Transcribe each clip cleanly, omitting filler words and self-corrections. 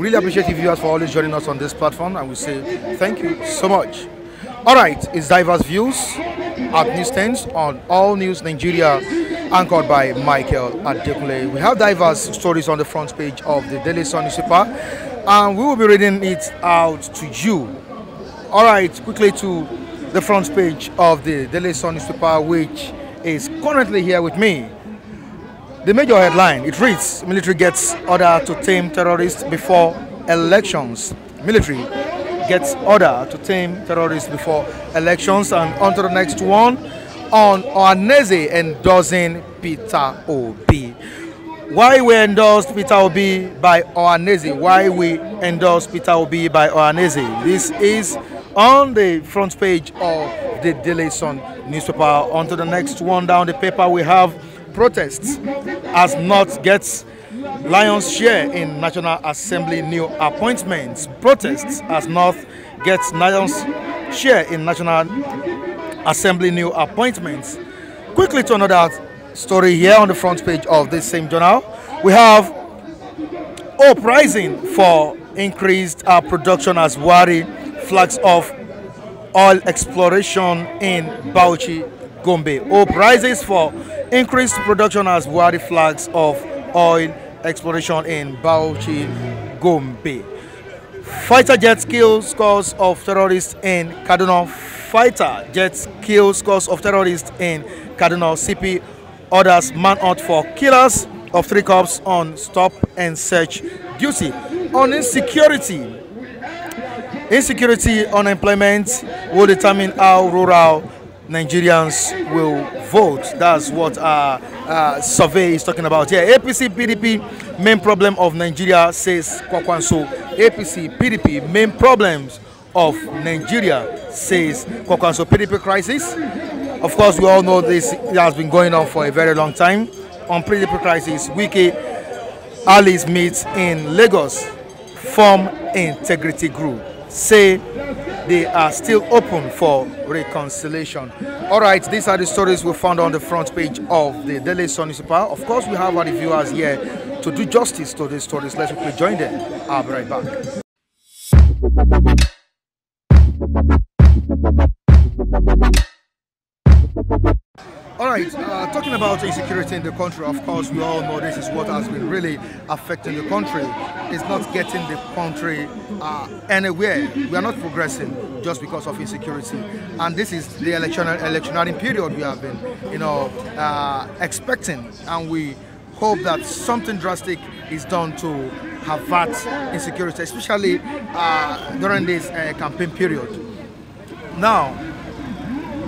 Really appreciate you viewers for always joining us on this platform, and we say thank you so much. All right, it's Diverse Views at newsstands on All News Nigeria, anchored by Michael Adekunle. We have diverse stories on the front page of the Daily Sun newspaper, and we will be reading it out to you. All right, quickly to the front page of the Daily Sun newspaper, which is currently here with me. The major headline, it reads, military gets order to tame terrorists before elections. Military gets order to tame terrorists before elections. And on to the next one, on Ohaneze endorsing Peter Obi. Why we endorsed Peter Obi by Ohaneze? Why we endorsed Peter Obi by Ohaneze? This is on the front page of the Daily Sun newspaper. On to the next one down the paper, we have protests as North gets lion's share in National Assembly new appointments. Protests as North gets lion's share in National Assembly new appointments. Quickly to another story here on the front page of this same journal. We have hope rising for increased production as Buhari flags off oil exploration in Bauchi, Gombe. Hope rises for increased production as Buhari flags of oil exploration in Bauchi, Gombe. Fighter jets kill scores of terrorists in Kaduna. Fighter jets kill scores of terrorists in Kaduna. CP orders manhunt for killers of 3 cops on stop and search duty. On insecurity, unemployment will determine how rural Nigerians will vote. That's what our survey is talking about here. APC PDP main problem of Nigeria, says Kwakwanso. APC PDP main problems of Nigeria, says Kwakwanso. PDP crisis, of course we all know this has been going on for a very long time. On PDP crisis, Wike allies meet in Lagos, form integrity group, say they are still open for reconciliation. All right, these are the stories we found on the front page of the Daily Sun newspaper. Of course, we have our reviewers here to do justice to these stories. Let's quickly join them. I'll be right back. All right, talking about insecurity in the country, of course, we all know this is what has been really affecting the country. It's not getting the country anywhere. We are not progressing just because of insecurity. And this is the electionary period we have been, expecting. And we hope that something drastic is done to avert insecurity, especially during this campaign period. Now,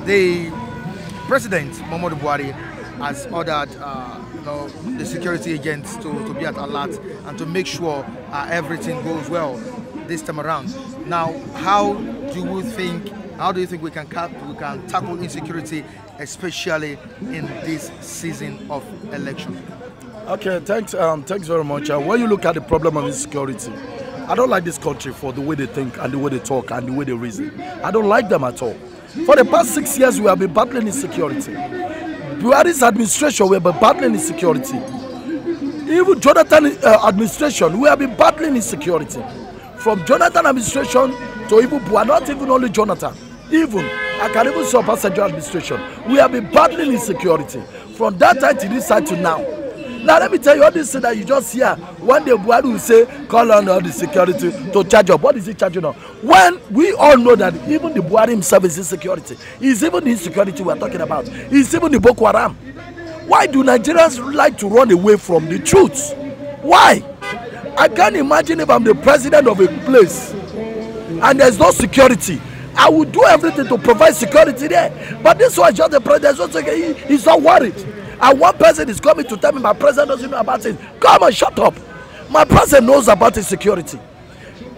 the President Muhammadu Buhari has ordered the security agents to be at alert and to make sure everything goes well this time around. Now, how do you think we can tackle insecurity, especially in this season of election? Okay, thanks very much. When you look at the problem of insecurity, I don't like this country for the way they think and the way they talk and the way they reason. I don't like them at all. For the past 6 years, we have been battling insecurity. Buhari's administration, we have been battling insecurity. Even Jonathan administration, we have been battling insecurity. From Jonathan administration to even Buhari, not even only Jonathan, even I can even say Obasanjo administration, we have been battling insecurity from that time to this time to now. Now let me tell you all this thing that you just hear. One day Buhari will say, call on all the security to charge up. What is he charging on? When we all know that even the Buhari himself is insecurity. It's even the insecurity we are talking about. It's even the Boko Haram. Why do Nigerians like to run away from the truth? Why? I can't imagine if I'm the president of a place and there's no security. I would do everything to provide security there. But this was just the president. He's not worried. And one person is coming to tell me my president doesn't know about it. Come on, shut up. My president knows about his security.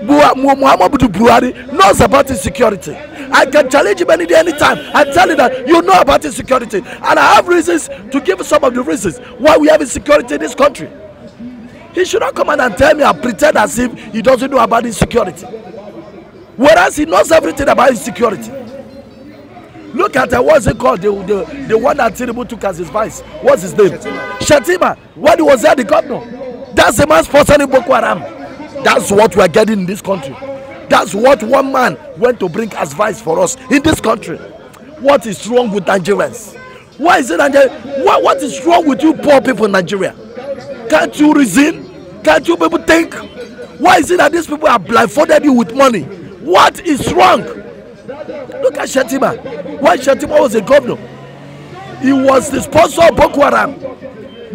Muhammadu Buhari knows about his security. I can challenge him any day, anytime. I tell him that you know about his security. And I have reasons to give some of the reasons why we have insecurity in this country. He should not come and tell me and pretend as if he doesn't know about his security. Whereas he knows everything about his security. Look at what's it called? The one that Tinubu took as his vice. What's his name? Shatima. When he was there, the governor. That's the man sponsoring Boko Haram. That's what we are getting in this country. That's what one man went to bring as advice for us in this country. What is wrong with Nigerians? Why is it Nigeria? What is wrong with you poor people in Nigeria? Can't you reason? Can't you people think? Why is it that these people have blindfolded you with money? What is wrong? Look at Shetima. Why Shetima was a governor? He was the sponsor of Boko Haram.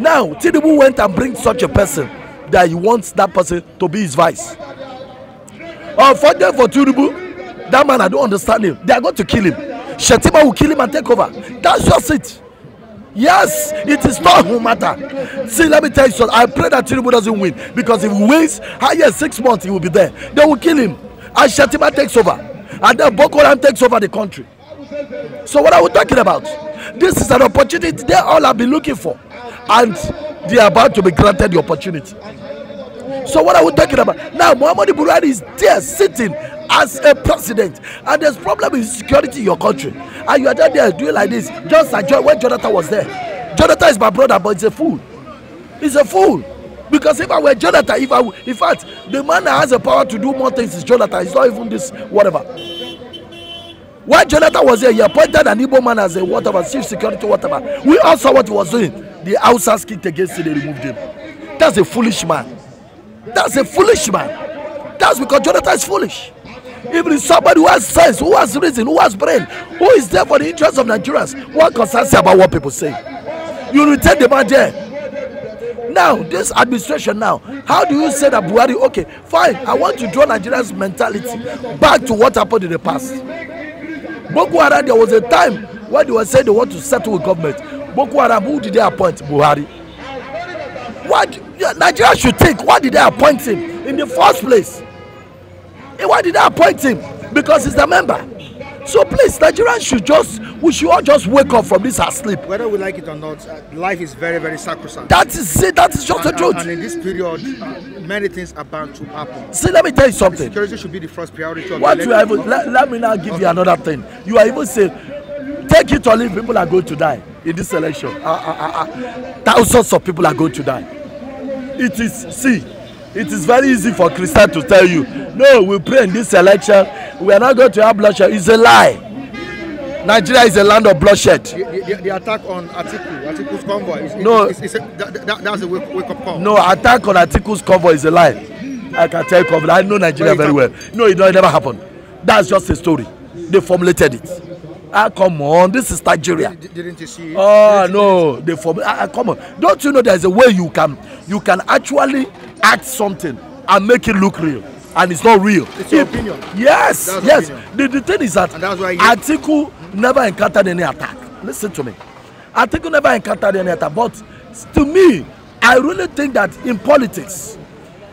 Now Tinubu went and bring such a person that he wants that person to be his vice. Unfortunately for Tinubu, that man, I don't understand him. They are going to kill him. Shetima will kill him and take over. That's just it. Yes, it is not who matter. See, let me tell you something. I pray that Tinubu doesn't win, because if he wins, higher 6 months he will be there. They will kill him, and Shetima takes over, and then Boko Haram takes over the country. So what are we talking about? This is an opportunity they all have been looking for, and they are about to be granted the opportunity. So what are we talking about? Now Muhammadu Buhari is there sitting as a president, and there's problem with security in your country, and you are there doing like this, just like when Jonathan was there. Jonathan is my brother, but he's a fool. He's a fool. Because if I were Jonathan, in fact, the man that has the power to do more things is Jonathan. It's not even this whatever. When Jonathan was there, he appointed an Igbo man as a whatever, chief security, whatever. We all saw what he was doing. The Hausas kicked against him, they removed him. That's a foolish man. That's a foolish man. That's because Jonathan is foolish. If it is somebody who has sense, who has reason, who has brain, who is there for the interest of Nigerians, what concerns you about what people say? You retain the man there. Now, this administration now, how do you say that Buhari, okay, fine, I want to draw Nigerians' mentality back to what happened in the past. Boko Haram, there was a time when they were saying they want to settle with government. Boko Haram, who did they appoint? Buhari. What Nigeria should think, why did they appoint him in the first place? Why did they appoint him? Because he's the member. So please, Nigerians we should all just wake up from this sleep. Whether we like it or not, life is very, very sacrosanct. That is it. That is just the truth. And in this period, many things are bound to happen. See, let me tell you something. Security should be the first priority. What you are even, let me now give you another thing. You are even saying, take it or leave, people are going to die in this election. Thousands of people are going to die. It is very easy for Christians to tell you, no, we pray in this election, we are not going to have bloodshed. It's a lie. Nigeria is a land of bloodshed. The attack on Atiku's convoy, that's a wake-up call. No, attack on Atiku's convoy is a lie. I can tell you, I know Nigeria very well. No, it never happened. That's just a story. They formulated it. Come on, this is Nigeria. Didn't you see it? Oh no, they come on. Don't you know there's a way you can actually act something and make it look real, and it's not real. It's your opinion. Yes, that's yes. Opinion. The thing is that Atiku never encountered any attack. Listen to me. Atiku never encountered any attack. But to me, I really think that in politics,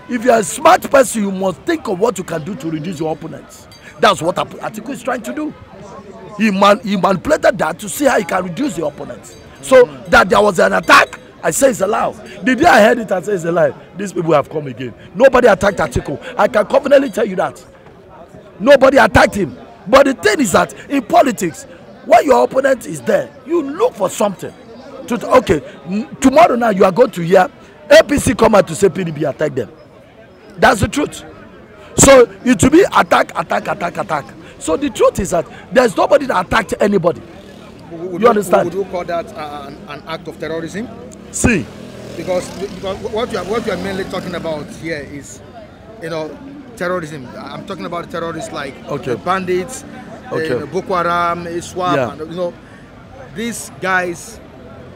if you are a smart person, you must think of what you can do to reduce your opponents. That's what Atiku is trying to do. He manipulated that to see how he can reduce the opponents. So that there was an attack, I say it's a lie. The day I heard it, I say it's a lie. These people have come again. Nobody attacked Atiku. I can confidently tell you that. Nobody attacked him. But the thing is that in politics, when your opponent is there, you look for something. Okay, tomorrow now you are going to hear APC come out to say PDP attack them. That's the truth. So it will be attack. So the truth is that there's nobody that attacked anybody. You understand? Would you call that an act of terrorism? See, because what you are mainly talking about here is, terrorism. I'm talking about terrorists like bandits, Boko Haram, ISWAP, and these guys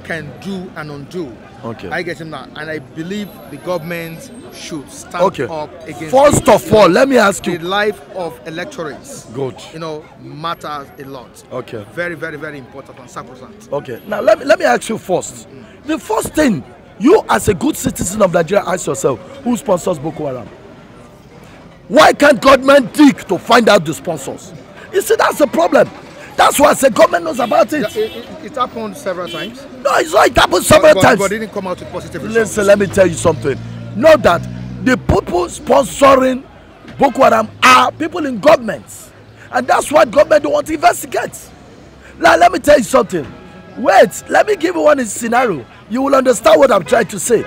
can do and undo. I get him now, and I believe the government should stand up against. First of all, let me ask you. The life of electorates, matters a lot. Very, very, very important and sacrosanct. Now let me ask you first. The first thing you, as a good citizen of Nigeria, ask yourself: who sponsors Boko Haram? Why can't government dig to find out the sponsors? You see, that's the problem. That's why I said government knows about it. It happened several times. No, it's not. It happened several times. But it didn't come out with positive results. Listen, let me tell you something. Know that the people sponsoring Boko Haram are people in governments, and that's what government don't want to investigate. Now, let me tell you something. Wait, let me give you one scenario. You will understand what I'm trying to say.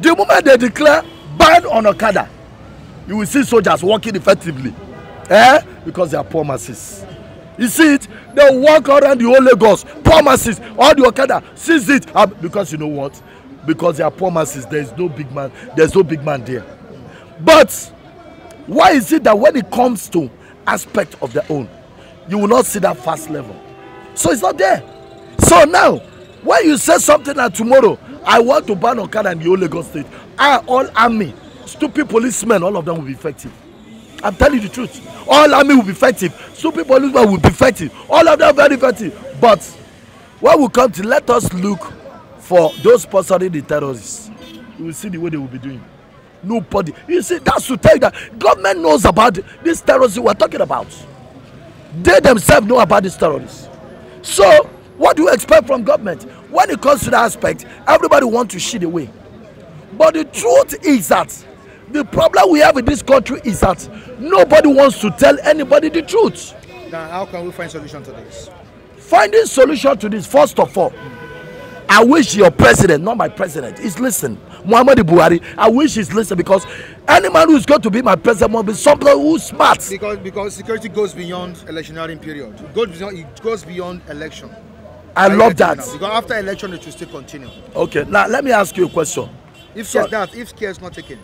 The moment they declare ban on Okada, you will see soldiers working effectively. Because they are poor masses. You see it? They walk around the whole Lagos, poor masses, all the Okada sees it. Because you know what? Because they are poor masses, there is no big man, there's no big man there. But why is it that when it comes to aspect of their own, you will not see that fast level? So it's not there. So now, when you say something that tomorrow, I want to ban Okada in the whole Lagos state, all army, stupid policemen, all of them will be effective. I'm telling you the truth. All army will be effective. Stupid policemen will be effective. All of them very effective. But when we come to, let us look for those sponsoring the terrorists. You will see the way they will be doing. Nobody. You see, that's to tell you that government knows about this terrorism we're talking about. They themselves know about these terrorists. So, what do you expect from government? When it comes to that aspect, everybody wants to shit away. But the truth is that the problem we have in this country is that nobody wants to tell anybody the truth. Now, how can we find solution to this? Finding solution to this, first of all, I wish your president, not my president, is listening. Muhammadu Buhari, I wish he's listening, because any man who's going to be my president must be somebody who's smart. Because security goes beyond electioneering period. It goes beyond election. I love that. Because after election, it will still continue. Okay, now let me ask you a question. If care is not taken.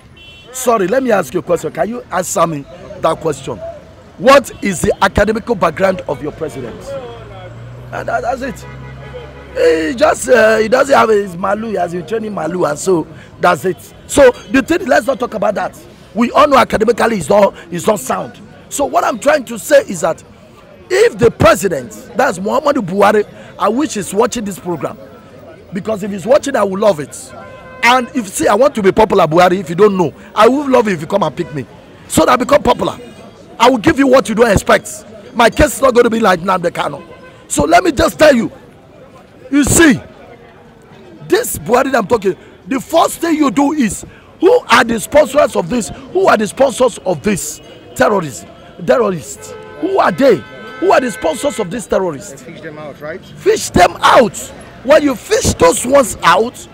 Sorry, let me ask you a question. Can you answer me that question? What is the academical background of your president? And that's it. He doesn't have his Malu, he has been training Malu, and so that's it. So the thing, let's not talk about that. We all know academically is not sound. So what I'm trying to say is that if the president, that's Muhammadu Buhari, I wish he's watching this program, because if he's watching, I will love it. And if I want to be popular, Buhari, if you don't know, I would love it if you come and pick me, so that I become popular. I will give you what you don't expect. My case is not going to be like Nnamdi Kanu. So let me just tell you, you see, this Buhari that I'm talking, the first thing you do is, who are the sponsors of this? Who are the sponsors of this terrorism? Terrorists. Who are they? Who are the sponsors of this terrorists? Fish them out, right? Fish them out. When you fish those ones out,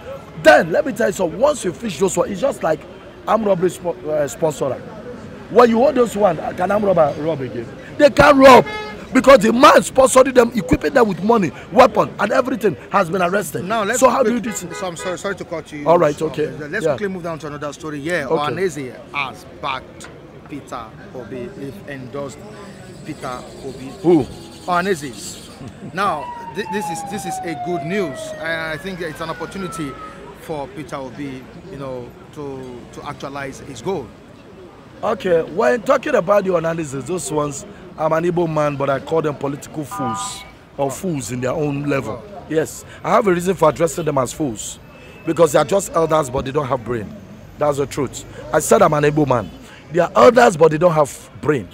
then let me tell you something. Once you fish those ones, it's just like armed robbery sponsor. When you hold those ones, can armed robber rob again? They can't rob, because the man sponsoring them, equipping them with money, weapon, and everything has been arrested. Now, so how do you do this? So I'm sorry to cut you. All right, okay. Let's quickly move down to another story. Yeah, okay. Ohaneze has backed Peter Obi, endorsed Peter Obi. Who? Ohaneze. Now, this is a good news. I think it's an opportunity for Peter Obi, to actualize his goal. Okay, when talking about the Ohaneze, those ones, I'm an Igbo man, but I call them political fools, or fools in their own level. Yes, I have a reason for addressing them as fools, because they are just elders, but they don't have brain. That's the truth. I said I'm an Igbo man. They are elders, but they don't have brain.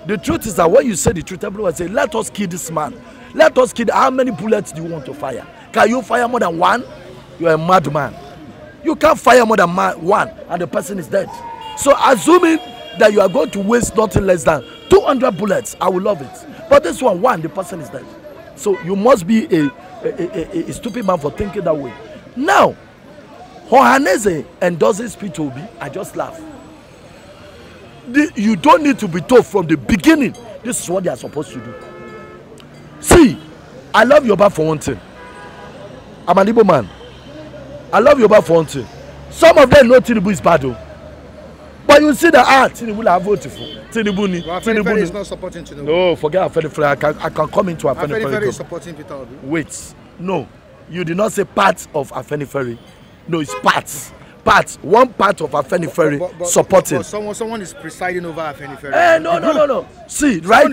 The truth is that when you say the truth, everyone say, let us kill this man. Let us kill. How many bullets do you want to fire? Can you fire more than one? You are a madman. You can't fire more than one, and the person is dead. So assuming that you are going to waste nothing less than 200 bullets, I will love it. But this one, the person is dead. So you must be a stupid man for thinking that way. Now, Ohaneze endorses Peter Obi. I just laugh. You don't need to be told from the beginning, this is what they are supposed to do. See, I love Yoruba for one thing. I'm an Igbo man. I love Yoruba for one thing. Some of them know Tinubu is bad, though. But you see that Tinubu I voted for. Tinubu is not supporting Tinubu. No, forget Afenifere. I can come into Afenifere. Afenifere is supporting Peter Obi. Wait, no, you did not say part of Afenifere. No, it's parts. Parts. One part of Afenifere supporting. But someone is presiding over Afenifere. No. See, right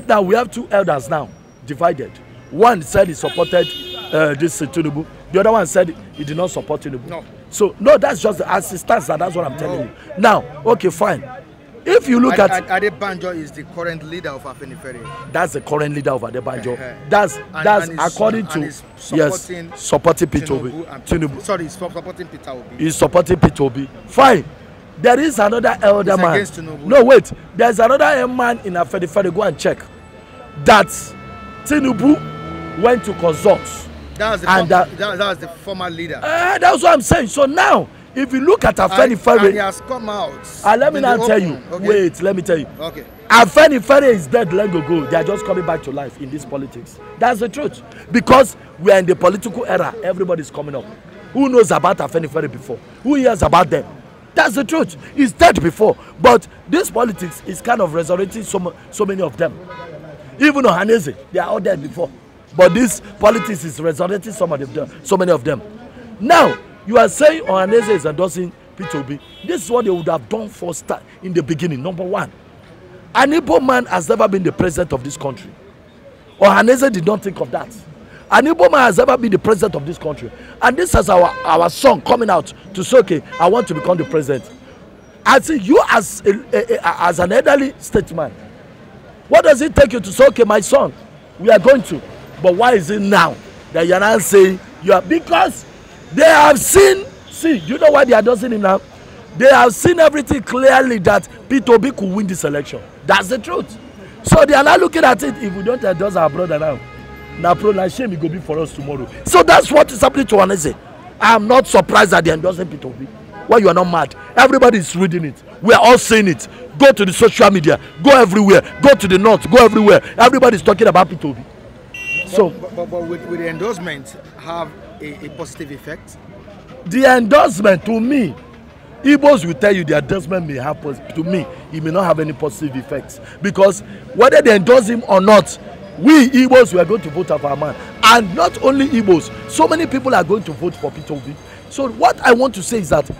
now we have two elders now divided. One said he supported this Tinubu. The other one said he did not support Tinubu. No. So no, that's just the assistance, and that's what I'm telling you. Now, okay, fine. If you look at Adebanjo is the current leader of Afenifere. That's the current leader of Adebanjo. That's according to supporting Peter Obi. Tinubu. Sorry, he's supporting Peter Obi. He's supporting Peter Obi. Fine. There is another elder man. Against Tinubu. No, wait. There's another man in Afenifere. Go and check. That Tinubu went to consult. That was the former leader. That's what I'm saying. So now, If you look at And Afenifere, he has come out. let me now tell you. Okay. Wait, let me tell you. Okay. Afenifere is dead long ago. They are just coming back to life in this politics. That's the truth. Because we are in the political era, everybody is coming up. Who knows about Afenifere before? Who hears about them? That's the truth. It's dead before. But this politics is kind of resurrecting so many of them. Even Ohaneze, they are all dead before. But this politics is resurrecting so many of them. Now, you are saying Ohaneze is endorsing P2B. This is what they would have done first in the beginning. Number one, an Igbo man has never been the president of this country. Ohaneze did not think of that. An Igbo man has never been the president of this country. And this is our song coming out to say, okay, I want to become the president. I see you as an elderly statesman. What does it take you to say, okay, my son, we are going to. But why is it now that you are now saying you are? Because they have seen, you know why they are endorsing him now? They have seen everything clearly that P2B could win this election. That's the truth. So they are now looking at it. If we don't endorse our brother now shame it go be for us tomorrow. So that's what is happening to Ohaneze. I am not surprised that they are endorsing P2B. Why you are not mad? Everybody is reading it. We are all saying it. Go to the social media. Go everywhere. Go to the north. Go everywhere. Everybody is talking about P2B. So, but with the endorsement have a positive effect? The endorsement, to me, Igbos will tell you the endorsement may have, to me, it may not have any positive effects. Because whether they endorse him or not, we Igbos, we are going to vote for our man. And not only Igbos, so many people are going to vote for P2B. So what I want to say is that,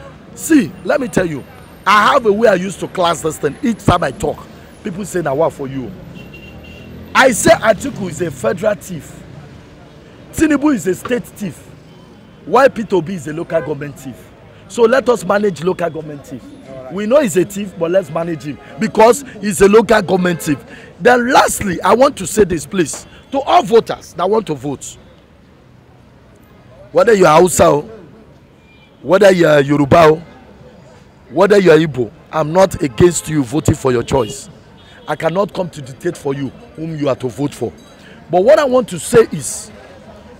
let me tell you, I have a way I used to class this thing. Each time I talk, people say, now what for you? I say Atiku is a federal thief. Tinubu is a state thief. Why P2B is a local government thief? So let us manage local government thief. Right. We know he's a thief, but let's manage him because he's a local government thief. Then lastly, I want to say this, please, to all voters that want to vote. Whether you are Hausa, whether you are Yoruba, whether you are Igbo, I'm not against you voting for your choice. I cannot come to dictate for you whom you are to vote for. But what I want to say is,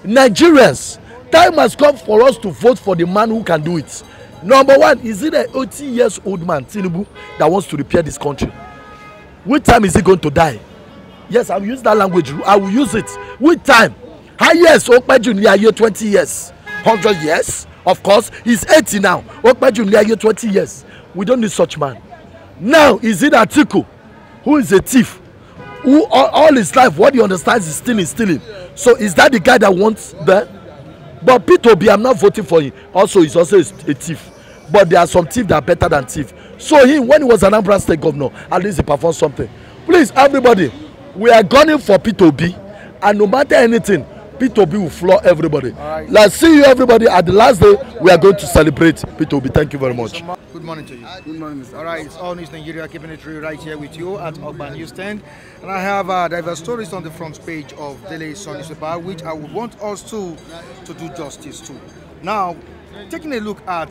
Nigerians, time has come for us to vote for the man who can do it. Number one, is it an 80-year-old man, Tinubu, that wants to repair this country? Which time is he going to die? Yes, I will use that language. I will use it. Which time? Yes, Okpejun year 20 years. 100 years? Of course, he's 80 now. Okpejun year 20 years. We don't need such man. Now, is it Atiku, who is a thief, who all his life, what he understands is stealing. So is that the guy that wants that? But P2B, I'm not voting for him. Also, he's also a thief. But there are some thieves that are better than thief. So him, when he was an Anambra State governor, at least he performed something. Please, everybody, we are gunning for P2B, and no matter anything, P2B will floor everybody. Right. Let's see you, everybody. At the last day, we are going to celebrate P2B. Thank you very much. Good morning to you. Good morning, Mr. All right, it's All News Nigeria, keeping it real right here with you at Ogba Newsstand. And I have diverse stories on the front page of Daily Sun newspaper, which I would want us to do justice to. Now, taking a look at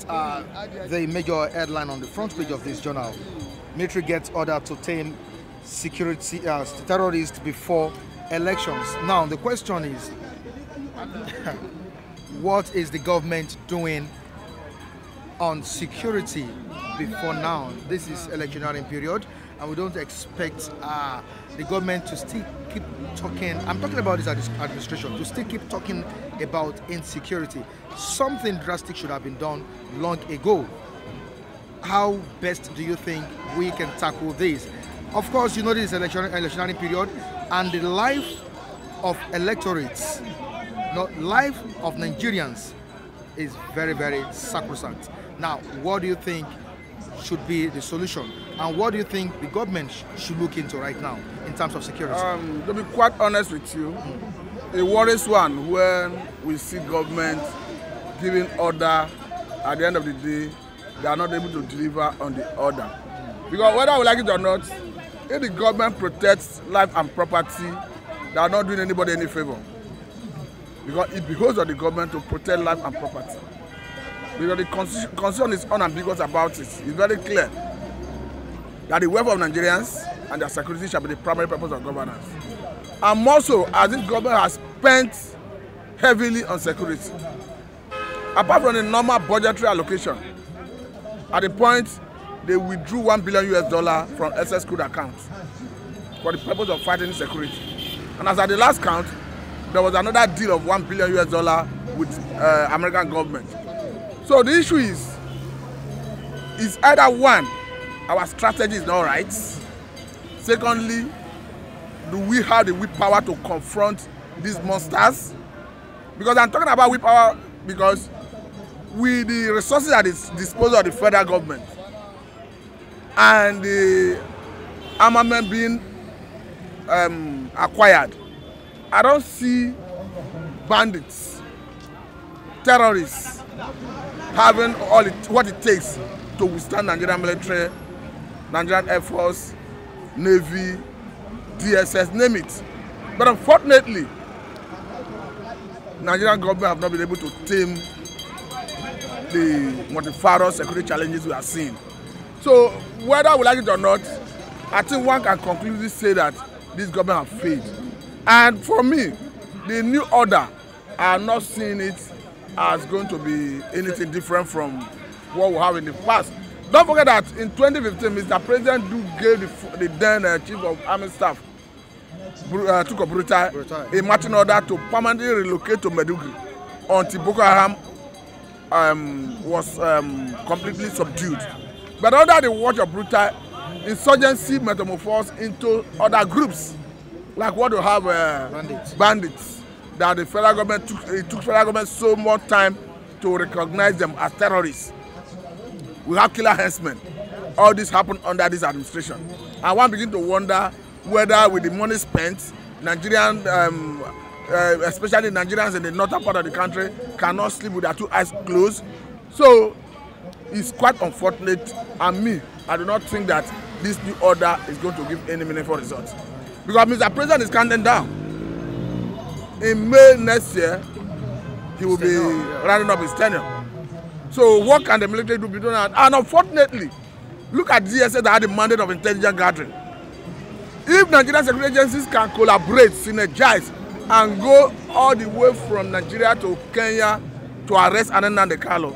the major headline on the front page of this journal, military gets order to tame security terrorists before elections. Now, the question is, what is the government doing on security before now? This is electioneering period, and we don't expect the government to still keep talking. I'm talking about this administration to still keep talking about insecurity. Something drastic should have been done long ago. How best do you think we can tackle this? Of course, you know this is electioneering period, and the life of electorates, not life of Nigerians, is very, very sacrosanct. Now, what do you think should be the solution, and what do you think the government should look into right now in terms of security? To be quite honest with you, it worries one when we see government giving order, at the end of the day, they are not able to deliver on the order. Because whether we like it or not, if the government protects life and property, they are not doing anybody any favor. Because it behoves of the government to protect life and property. Because the constitution is unambiguous about it. It's very clear that the welfare of Nigerians and their security shall be the primary purpose of governance. And more so, as this government has spent heavily on security. Apart from the normal budgetary allocation, At the point, they withdrew $1 billion from SS crude accounts for the purpose of fighting insecurity. And as at the last count, there was another deal of $1 billion with American government. So the issue is either one, our strategy is not right. Secondly, do we have the willpower to confront these monsters? Because I'm talking about willpower because with the resources at the disposal of the federal government and the armament being acquired, I don't see bandits, terrorists having what it takes to withstand Nigerian military, Nigerian Air Force, Navy, DSS, name it. But unfortunately, Nigerian government have not been able to tame the multifarious security challenges we are seeing. So whether we like it or not, I think one can conclusively say that this government have failed. And for me, the new order, I'm not seeing it as going to be anything different from what we have in the past. Don't forget that in 2015, Mr. President gave the then Chief of Army Staff, Tuko Brutai, a marching order to permanently relocate to Maiduguri until Boko Haram was completely subdued. But under the watch of Brutai, insurgency metamorphosed into other groups, like what you have bandits, that the federal government it took federal government so much time to recognize them as terrorists. We have killer herdsmen. All this happened under this administration. And one begin to wonder whether with the money spent, Nigerian, especially Nigerians in the northern part of the country, cannot sleep with their two eyes closed. So it's quite unfortunate, and me, I do not think that this new order is going to give any meaningful results. Because Mr. President is counting down. In May next year, he will be rounding up his tenure. So what can the military do between that? And unfortunately, look at DSS that had the mandate of intelligence gathering. If Nigerian security agencies can collaborate, synergize, and go all the way from Nigeria to Kenya to arrest Nnamdi Kanu,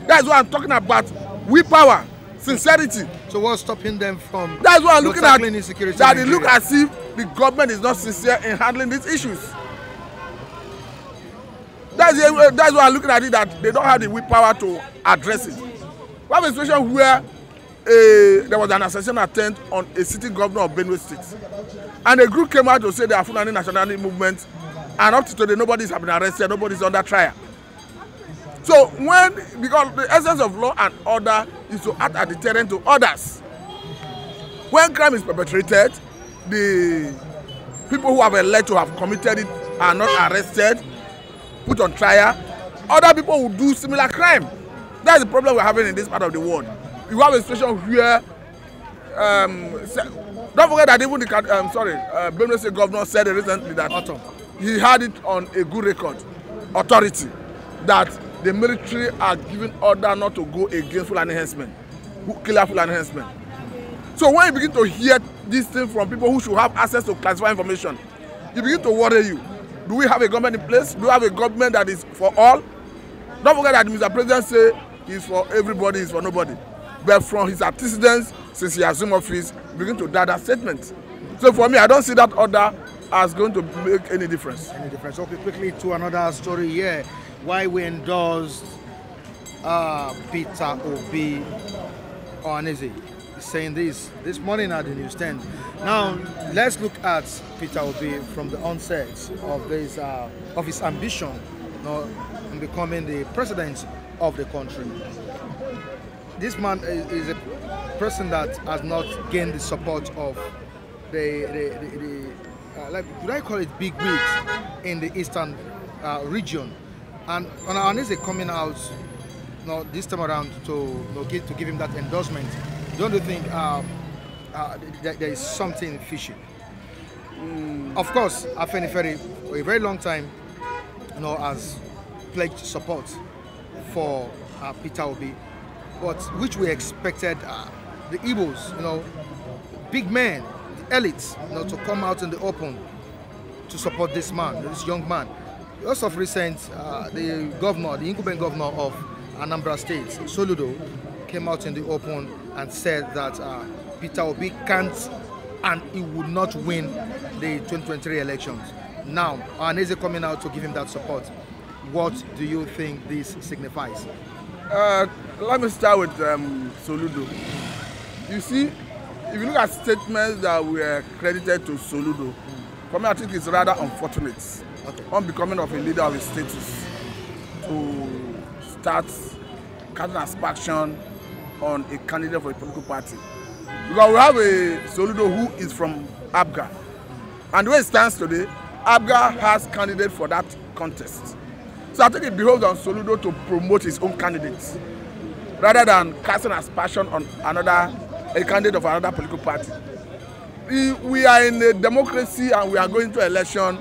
that's what I'm talking about. Willpower, sincerity. So what's stopping them from? That's what I'm looking at. That it look as if the government is not sincere in handling these issues. That's why I'm looking at it, that they don't have the willpower to address it. We have a situation where there was an assassination attempt on a sitting governor of Benue State. And a group came out to say they are Fulani nationality movement, and up to today nobody has been arrested, nobody is under trial. So because the essence of law and order is to act as a deterrent to others. When crime is perpetrated, the people who have alleged to have committed it are not arrested, put on trial. Other people will do similar crime. That's the problem we're having in this part of the world. You have a situation where, don't forget that even the Benue State governor said recently that he had it on a good record, authority, that the military are giving order not to go against Fulani herdsmen, killer Fulani herdsmen. So when you begin to hear these things from people who should have access to classified information, you begin to worry you. Do we have a government in place? Do we have a government that is for all? Don't forget that Mr. President say he's for everybody, he's for nobody. But from his antecedents, since he assumed office, begin to doubt that statement. So for me, I don't see that order as going to make any difference. Okay, quickly to another story here. Why we endorsed Peter Obi Ohaneze saying this morning at the newsstand. Now let's look at Peter Obi from the onset of his ambition, in becoming the president of the country. This man is a person that has not gained the support of would I call it big wigs in the eastern region. And Ohaneze coming out this time around to give him that endorsement, don't you think there is something fishy? Of course, Afenifere for a very long time has pledged support for Peter Obi, but which we expected the Igbos, big men, the elites, to come out in the open to support this man, this young man. Just of recent, the incumbent governor of Anambra State, Soludo, came out in the open and said that Peter Obi can't and he would not win the 2023 elections. Now, Ohaneze coming out to give him that support. What do you think this signifies? Let me start with Soludo. You see, if you look at statements that were credited to Soludo, for me, I think it's rather unfortunate, unbecoming of a leader of his status, to start casting aspersion on a candidate for a political party. Because we have a Soludo who is from Abga. And the way it stands today, Abga has candidate for that contest. So I think it behoves on Soludo to promote his own candidates rather than casting aspersion on a candidate of another political party. We are in a democracy and we are going to election.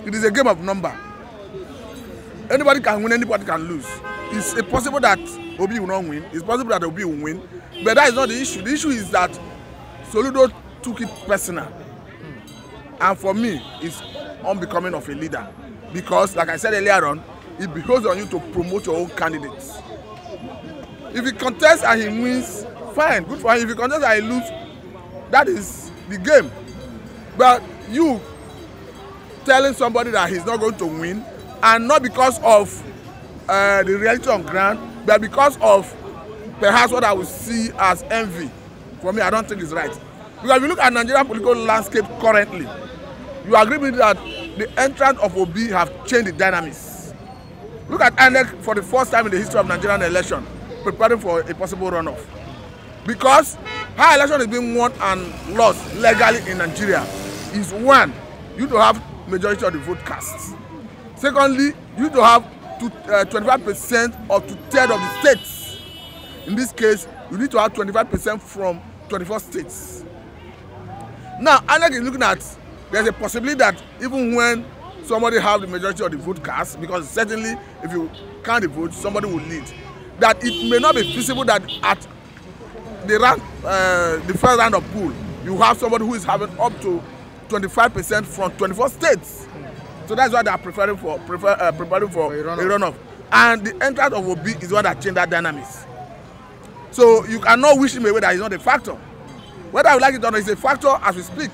It is a game of number. Anybody can win, anybody can lose. It's possible that Obi will not win. It's possible that Obi will win. But that is not the issue. The issue is that Soludo took it personal. And for me, it's unbecoming of a leader. Because, like I said earlier on, it behoves on you to promote your own candidates. If he contests and he wins, fine, good for him. If he contests and he loses, that is the game. But you telling somebody that he's not going to win, and not because of the reality on ground, but because of perhaps what I would see as envy, for me, I don't think it's right. Because if you look at Nigerian political landscape currently, you agree with me that the entrance of Obi have changed the dynamics. Look at INEC for the first time in the history of Nigerian election, preparing for a possible runoff. Because how election is being won and lost legally in Nigeria is one, you to have majority of the vote cast. Secondly, you to have 25% or 2/3 of the states. In this case, you need to have 25% from 24 states. Now, INEC is looking at, there's a possibility that even when somebody have the majority of the vote cast, because certainly if you count the vote, somebody will lead, that it may not be feasible that at the first round of poll, you have somebody who is having up to 25% from 24 states. So that's why they are preparing for a runoff. And the entrance of Obi is one that changed that dynamics. So you cannot wish him away that he's not a factor. Whether I would like it or not, it's a factor as we speak.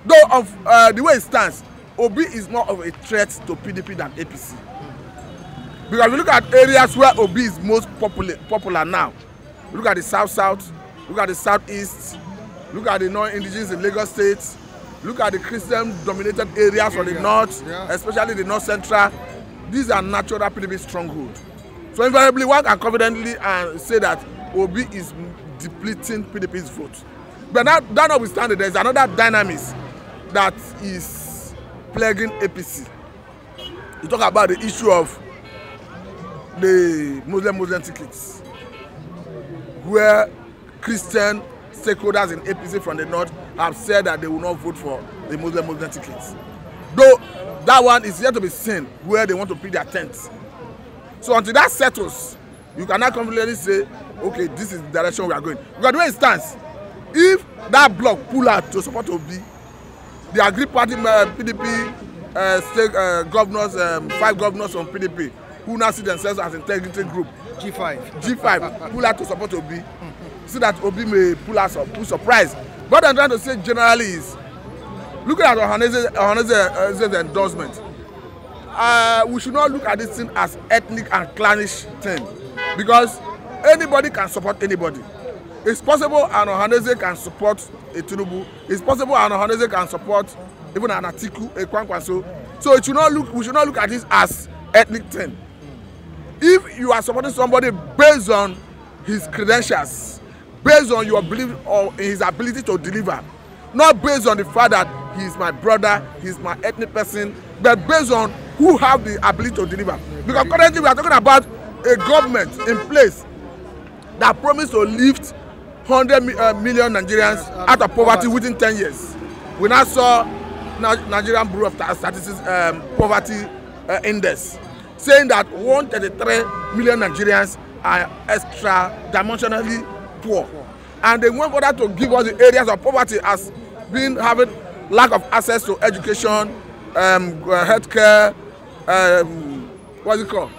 Though of the way it stands, Obi is more of a threat to PDP than APC. Because if you look at areas where Obi is most popular now, look at the South-South, look at the South-East, look at the non-indigenous in Lagos State, look at the Christian-dominated areas of the North, especially the North-Central. These are natural PDP strongholds. So invariably, one can confidently say that Obi is depleting PDP's vote. But that notwithstanding, there is another dynamic that is plaguing APC. You talk about the issue of the Muslim tickets, where Christian stakeholders in APC from the north have said that they will not vote for the Muslim tickets. Though that one is yet to be seen where they want to pick their tents. So until that settles, you cannot confidently say, okay, this is the direction we are going. Because the way it stands, if that bloc pull out to support Obi, the Agri Party PDP state governors, 5 governors from PDP, who now see themselves as integrity group, G5 pull out to support Obi, so that Obi may pull out some surprise. What I'm trying to say generally is, looking at Ohaneze endorsement, we should not look at this thing as ethnic and clannish thing, because anybody can support anybody. It's possible an Ohaneze can support a Tinubu. It's possible an Ohaneze can support even an Atiku, a Kwankwaso. So we should not look at this as ethnic thing. If you are supporting somebody based on his credentials, based on your belief or his ability to deliver, not based on the fact that he is my brother, he is my ethnic person, but based on who have the ability to deliver. Because currently we are talking about a government in place that promised to lift 100 million Nigerians out of poverty within 10 years. We now saw Nigerian Bureau of Statistics poverty index saying that 133 million Nigerians are extra-dimensionally poor. And they went further to give us the areas of poverty as being having lack of access to education, healthcare, what's it called?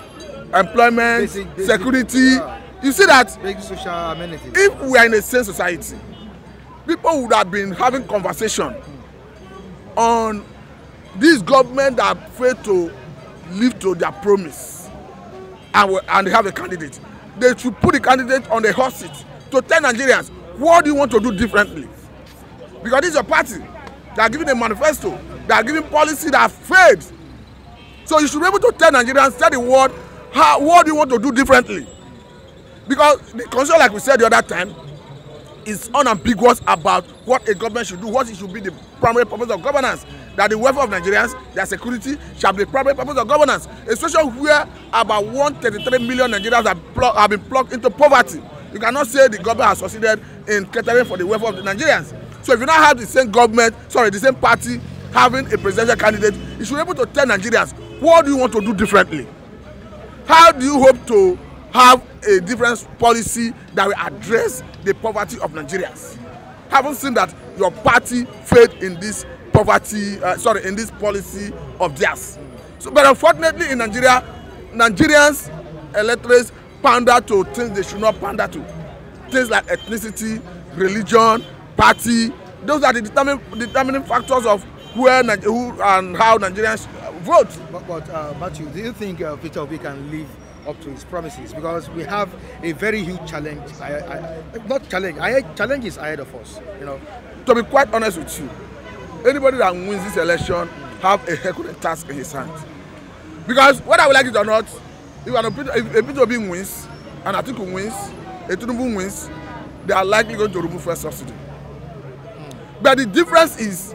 Employment, security, You see that big social amenities. if we are in a sane society, people would have been having conversation on this government that failed to live to their promise, and they have a candidate. They should put the candidate on the hot seat to tell Nigerians, what do you want to do differently? Because this is a party that are giving a manifesto, that are giving policy that failed. So you should be able to tell Nigerians, tell the world, what do you want to do differently? Because the constitution, like we said the other time, is unambiguous about what a government should do, what it should be the primary purpose of governance. That the welfare of Nigerians, their security, shall be the primary purpose of governance. A situation where about 133 million Nigerians have been plugged into poverty. You cannot say the government has succeeded in catering for the welfare of the Nigerians. So if you now have the same government, the same party having a presidential candidate, you should be able to tell Nigerians, what do you want to do differently? How do you hope to have a different policy that will address the poverty of Nigerians? Haven't seen that your party failed in this poverty, in this policy of theirs. So, but unfortunately in Nigeria, Nigerians, electorates pander to things they should not pander to. Things like ethnicity, religion, party. Those are the determining factors of who and how Nigerians vote. But Matthew, do you think Peter Obi can live up to his promises? Because we have a very huge challenge. Challenges ahead of us. You know. To be quite honest with you, anybody that wins this election have a Herculean task in his hands. Because whether we like it or not, if Peter Obi wins, and Atiku wins, Tinubu wins, they are likely going to remove first subsidy. But the difference is,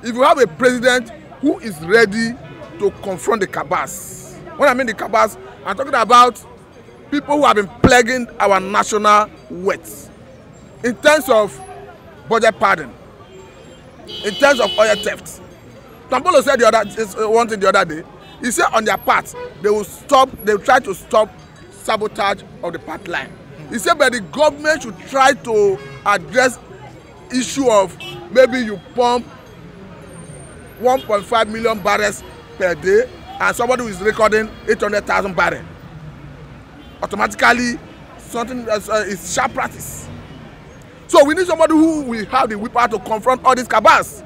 if you have a president who is ready to confront the cabals. When I mean the cabals, I'm talking about people who have been plaguing our national wealth in terms of budget pardon, in terms of oil theft. Tambolo said one thing the other day. He said on their part, they will try to stop sabotage of the pipeline. He said, but the government should try to address issue of maybe you pump 1.5 million barrels per day and somebody who is recording 800,000 barrels. Automatically, something is sharp practice. So we need somebody who will have the whipper to confront all these cabals.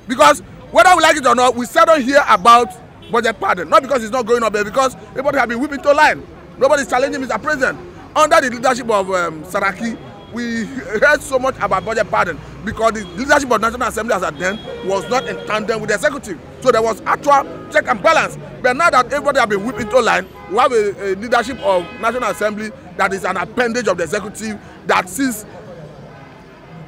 Because whether we like it or not, we seldom hear about budget pardon. Not because it's not going up there, because everybody has been whipping to line. Nobody is challenging Mr. President. Under the leadership of Saraki, we heard so much about budget pardon because the leadership of National Assembly as at then was not in tandem with the executive. So there was actual check and balance. But now that everybody has been whipped into line, we have a leadership of National Assembly that is an appendage of the executive that sees.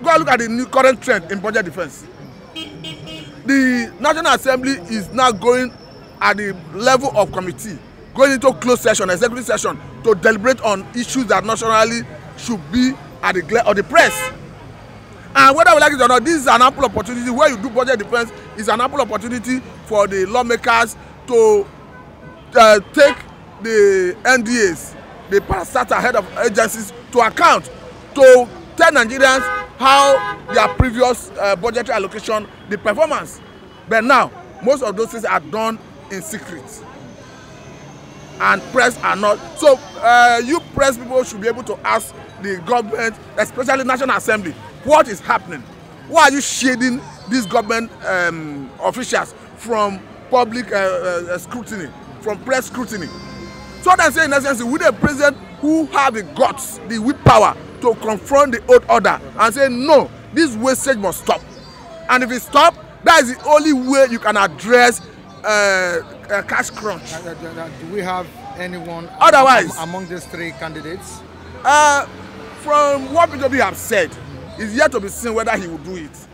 Go and look at the new current trend in budget defense. The National Assembly is now going at the level of committee, going into closed session, executive session, to deliberate on issues that nationally should be at the glare of the press. And whether we like it or not, this is an ample opportunity where you do budget defense. Is an ample opportunity for the lawmakers to take the NDAs, the parastatal head of agencies, to account, to tell Nigerians how their previous budgetary allocation, the performance. But now, most of those things are done in secret. And press are not. So you press people should be able to ask the government, especially National Assembly, what is happening? Why are you shading these government officials from public scrutiny, from press scrutiny? So what I'm saying in essence, we need a president who have the guts, the whip power to confront the old order and say, no, this wastage must stop. And if it stops, that is the only way you can address cash crunch. Do we have anyone otherwise among these three candidates? From what Peter Obi have said, it's yet to be seen whether he will do it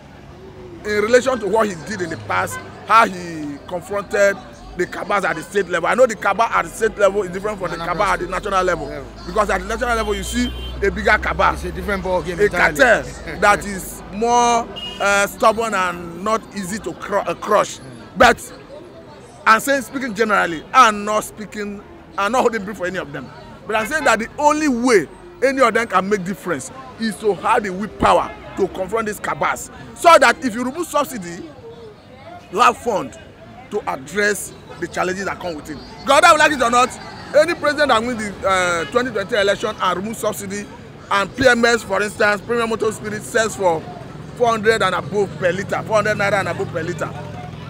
in relation to what he did in the past, how he confronted the cabals at the state level. I know the cabal at the state level is different from the cabal at the national level, because at the national level you see a bigger cabal, it's a different ball game, a cartel that is more stubborn and not easy to crush. But I'm saying, speaking generally, I'm not holding brief for any of them. But I'm saying that the only way any of them can make difference is to have the whip power to confront these cabals, so that if you remove subsidy, you have fund to address the challenges that come with it. God, I would like it or not, Any president that wins the 2020 election and remove subsidy, and PMS, for instance, premium motor spirit sells for 400 and above per liter, 400 naira and above per liter,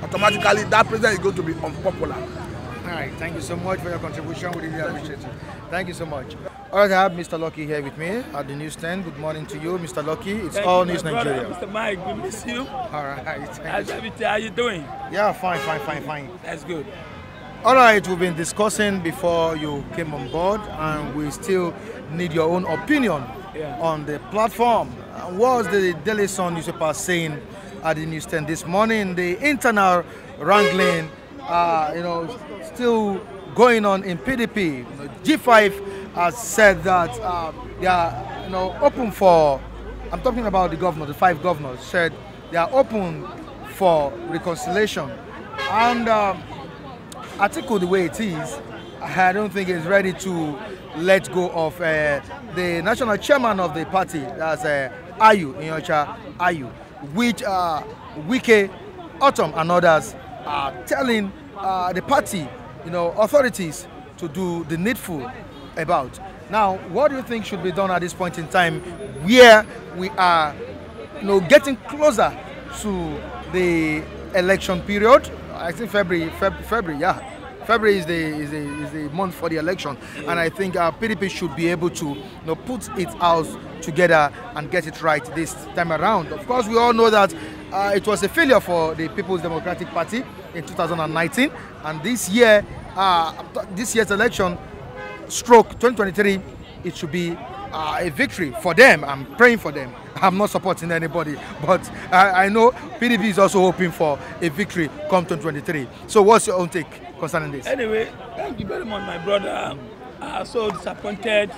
automatically that president is going to be unpopular. All right, thank you so much for your contribution. We really appreciate it. Thank you so much. All right, I have Mr. Lucky here with me at the newsstand. Good morning to you, Mr. Lucky. It's Thank All you, News brother, Nigeria. Mr. Mike, we miss you. All right, How's everything? How you doing? yeah, fine. That's good. All right, we've been discussing before you came on board, and we still need your own opinion on the platform. What was the Daily Sun newspaper saying at the newsstand this morning? The internal wrangling, still going on in PDP. G5 has said that they are, open for. I'm talking about the governor. The 5 governors said they are open for reconciliation, and Article the way it is, I don't think it's ready to let go of the national chairman of the party, that's Ayu, Inyocha Ayu, which Wike, Autumn and others are telling the party, authorities to do the needful about. Now, what do you think should be done at this point in time where we are, getting closer to the election period? I think February, yeah. February is the month for the election, and I think PDP should be able to put its house together and get it right this time around. Of course, we all know that it was a failure for the People's Democratic Party in 2019, and this year's election, stroke 2023, it should be a victory for them. I'm praying for them. I'm not supporting anybody, but I know PDP is also hoping for a victory come 2023. So what's your own take concerning this? Anyway, thank you very much, my brother. I'm so disappointed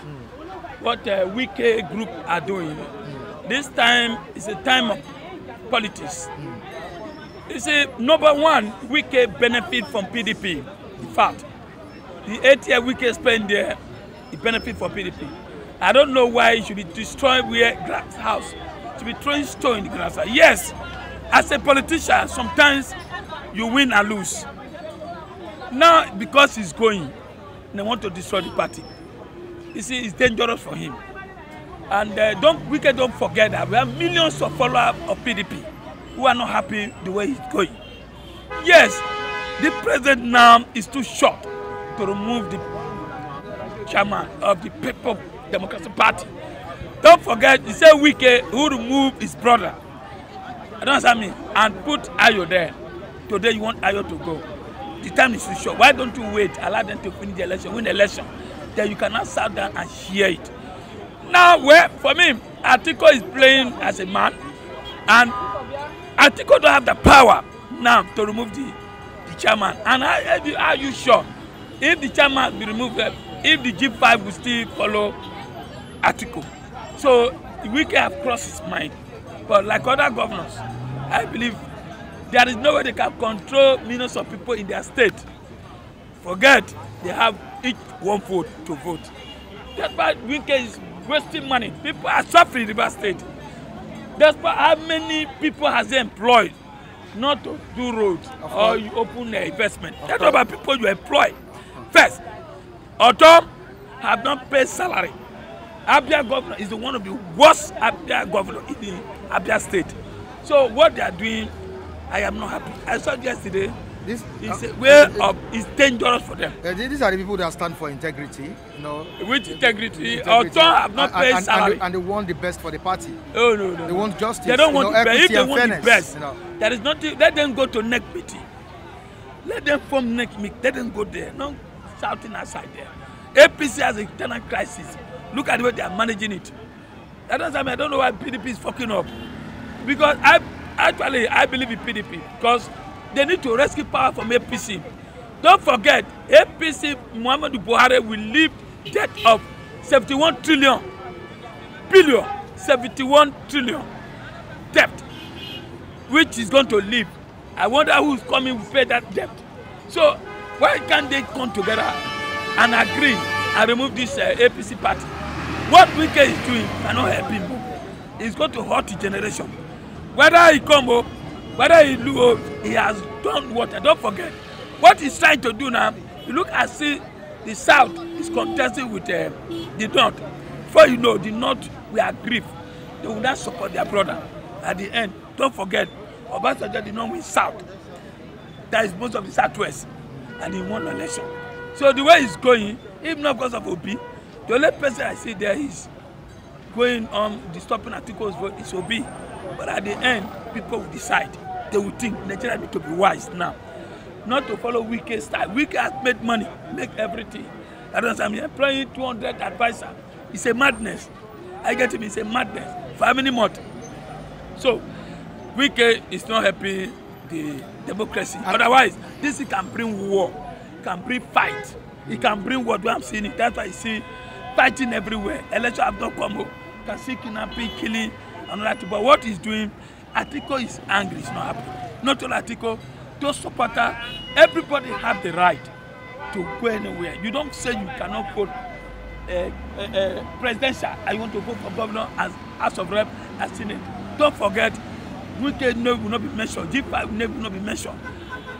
what Wike group are doing. This time is a time of politics. You see, number one, Wike benefit from PDP. In fact, the 8 year Wike spent there, he benefit from PDP. I don't know why he should be destroying where glass house, to be throwing stone in the glass house. Yes, as a politician, sometimes you win and lose. Now, because he's going, they want to destroy the party. You see, it's dangerous for him. And Wike don't forget that we have millions of followers of PDP who are not happy the way he's going. Yes, the president now is too short to remove the chairman of the People Democratic Party. Don't forget, he said Wike who removed his brother. I don't understand me, and put Ayo there. Today you want Ayo to go. The time is too short. Why don't you wait? Allow them to finish the election, win the election. Then you cannot sit down and hear it. Now, for me, Atiku is playing as a man, and Atiku don't have the power now to remove the chairman. And are you sure? If the chairman be removed, if the G5 will still follow Atiku. So Wike have crossed his mind. But like other governors, I believe there is no way they can control millions of people in their state. Forget, they have each one vote to vote. That's why Wike is wasting money. People are suffering in the state. That's why how many people has he employed not to do roads or you open the investment. That's about people you employ. First, Autumn have not paid salary. Abia governor is one of the worst Abia governor in the Abia state. So what they are doing, I am not happy. I saw yesterday. This is a way of it's dangerous for them. These are the people that stand for integrity, Which integrity? Autumn have not paid salary. And they want the best for the party. Oh no. They want justice. They don't want the best. If they want fairness, the best, there is nothing. Let them go to neck meeting. Let them form neck meeting. Let them go there. No shouting outside there. APC has a internal crisis. Look at the way they are managing it. That doesn't mean I don't know why PDP is fucking up. Because I believe in PDP because they need to rescue power from APC. Don't forget, APC Muhammadu Buhari will leave debt of 71 trillion debt, which is going to leave. I wonder who's coming to pay that debt. So why can't they come together and agree and remove this APC party? What Wike is doing cannot help him. It's going to hurt the generation. Whether he come up, whether he lose, he has done what. Don't forget what he's trying to do now. You look and see The South is contesting with the North. Before you know, the North will aggrieve. They will not support their brother. At the end, don't forget, Obasanjo did not win South. That is most of the Southwest. And he won the election. So the way it's going, even not because of Obi, the only person I see there is going on disturbing Atiko's vote is Obi. But at the end, people will decide. They will think Nigeria need to be wise now. Not to follow Wike's style. Wike has made money, make everything. That is, I'm employing 200 advisors. It's a madness. I get him, it's a madness. For how many months? So, Wike is not helping the democracy. Otherwise, this can bring war, can bring fight. It can bring what I'm seeing. It. That's why you see fighting everywhere. Election have not come up. You can see kidnapping, killing, and all that. But what he's doing, Atiko is angry. It's not happy. Not only Atiko, those supporters, everybody have the right to go anywhere. You don't say you cannot vote presidential. I want to vote for governor as House of Rep, as Senate. Don't forget, Wike name will not be mentioned. G5 name will not be mentioned.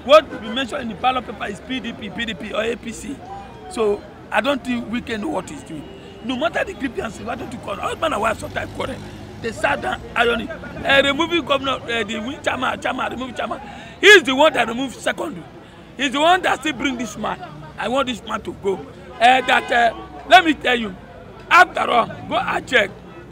What will be mentioned in the ballot paper is PDP or APC. So I don't think Wike know what he's doing. No matter the grievances, why don't you call husband and wife sometimes quarrel? They sat down, irony. Removing governor, the chairman, removing chairman. He's the one that removed secondary. He's the one that still bring this man. I want this man to go. Let me tell you, after all, go and check.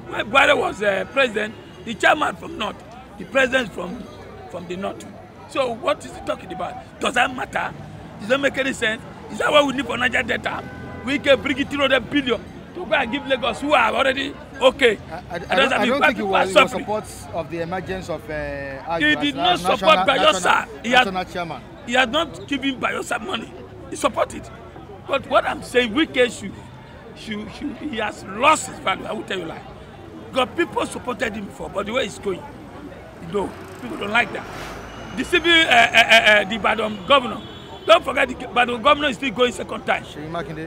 When Buhari was president, the chairman from North, the president from the North. So what is he talking about? Does that matter? Does that make any sense? Is that what we need for Niger Delta? We can bring it 300 billion to go and give Lagos, who are already okay. I don't think it was support of the emergence of he did not support Bayosa. He has not given Bayosa money. He supported. But what I'm saying, Wike he has lost his value. I will tell you like. Because people supported him before, but the way it's going, no, people don't like that. The civil, the Badon governor, don't forget the Badon governor is still going second time.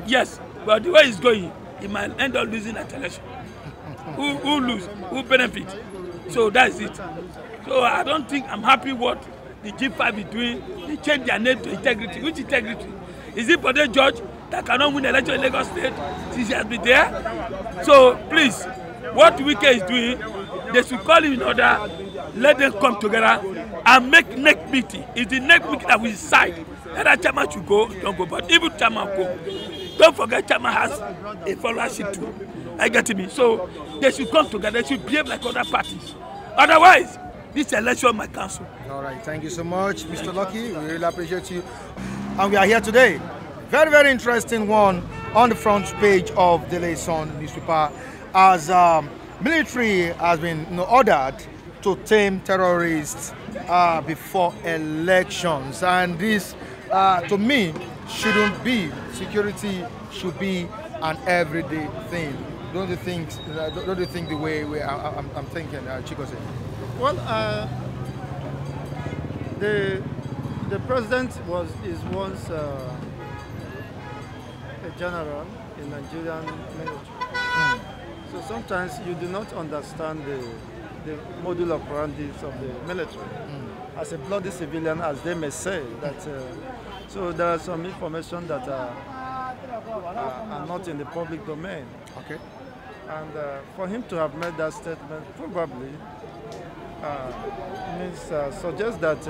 Yes, but the way it's going, he might end up losing that election. Who lose? Who benefit? So that's it. So I don't think I'm happy what the G5 is doing. They change their name to Integrity. Which Integrity? Is it for the judge that cannot win election in Lagos State since he has been there? So please, what Wike is doing, they should call him in order, let them come together and make next meeting. It's the next meeting that we decide whether chairman should go, don't go. But even chairman go, don't forget chairman has a followership too. I get me. So they should come together. They should behave like other parties. Otherwise, this election might cancel. All right. Thank you so much, Mr. Lucky. We really appreciate you. And we are here today. Very, very interesting one on the front page of the Daily Sun newspaper, as military has been ordered to tame terrorists before elections, and this, to me, shouldn't be. Security should be an everyday thing. Don't you think the way I'm thinking, Chikose? Well, the president is once a general in Nigerian military. So sometimes you do not understand the modus operandi of the military. As a bloody civilian, as they may say, that so there are some information that are not in the public domain. Okay. And for him to have made that statement probably suggests that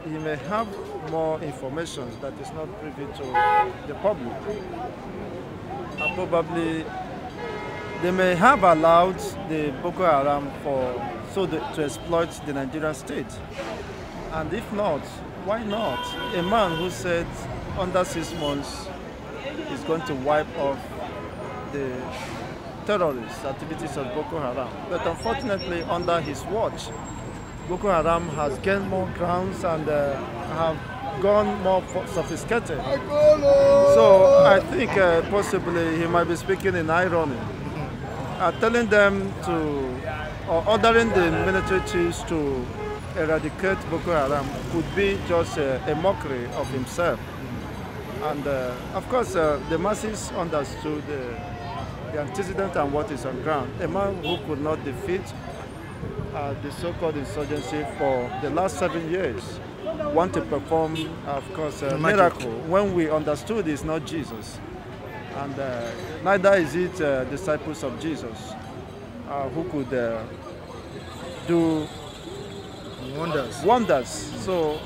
he may have more information that is not privy to the public. And probably they may have allowed the Boko Haram to exploit the Nigerian state. And if not, why not? A man who said under 6 months is going to wipe off the terrorist activities of Boko Haram. But unfortunately, under his watch, Boko Haram has gained more grounds and have gone more sophisticated. So I think possibly he might be speaking in irony, telling them or ordering the military chiefs to eradicate Boko Haram could be just a mockery of himself. And of course, the masses understood the antecedent and what is on ground. A man who could not defeat the so-called insurgency for the last 7 years want to perform, of course, a miracle when we understood it's not Jesus. And neither is it disciples of Jesus who could do wonders. So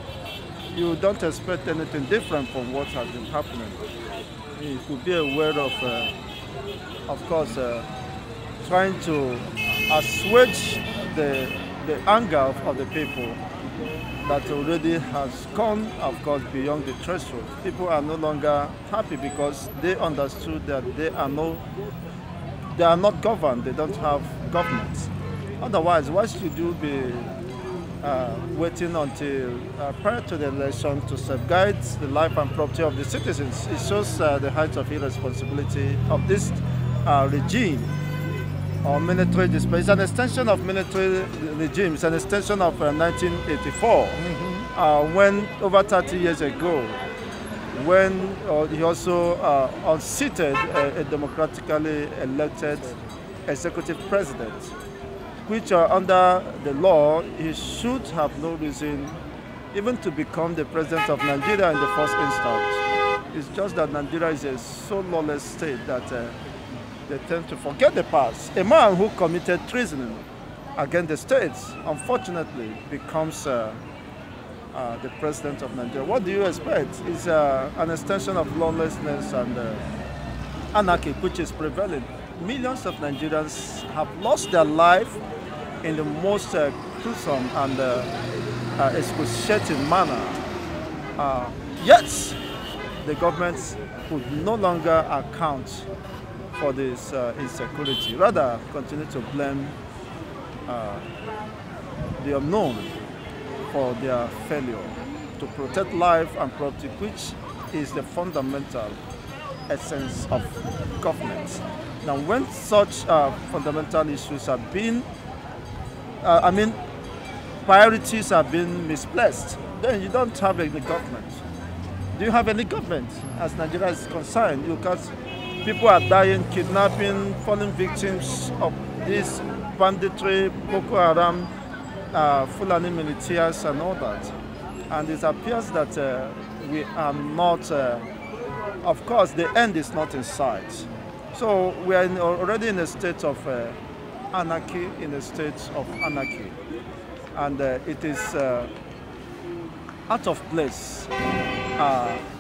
you don't expect anything different from what has been happening. You could be aware of course, trying to assuage the anger of the people that already has gone, of course, beyond the threshold. People are no longer happy because they understood that they are not governed. They don't have government. Otherwise, why should you be waiting until prior to the election to safeguard the life and property of the citizens? It shows the height of irresponsibility of this regime or military display. It's an extension of military regime. It's an extension of 1984, when over 30 years ago, when he also unseated a democratically elected executive president, which under the law, he should have no reason even to become the president of Nigeria in the first instance. It's just that Nigeria is a so lawless state that they tend to forget the past. A man who committed treason against the state, unfortunately, becomes the president of Nigeria. What do you expect? It's an extension of lawlessness and anarchy, which is prevalent. Millions of Nigerians have lost their life in the most gruesome and excruciating manner. Yet, the government could no longer account for this insecurity, rather continue to blame the unknown for their failure to protect life and property, which is the fundamental essence of government. Now, when such fundamental issues have been, priorities have been misplaced, then you don't have any government. Do you have any government as Nigeria is concerned? Because people are dying, kidnapping, falling victims of this banditry, Boko Haram, Fulani militias and all that. And it appears that we are not, of course, the end is not in sight. So we are already in a state of anarchy, in a state of anarchy. And it is out of place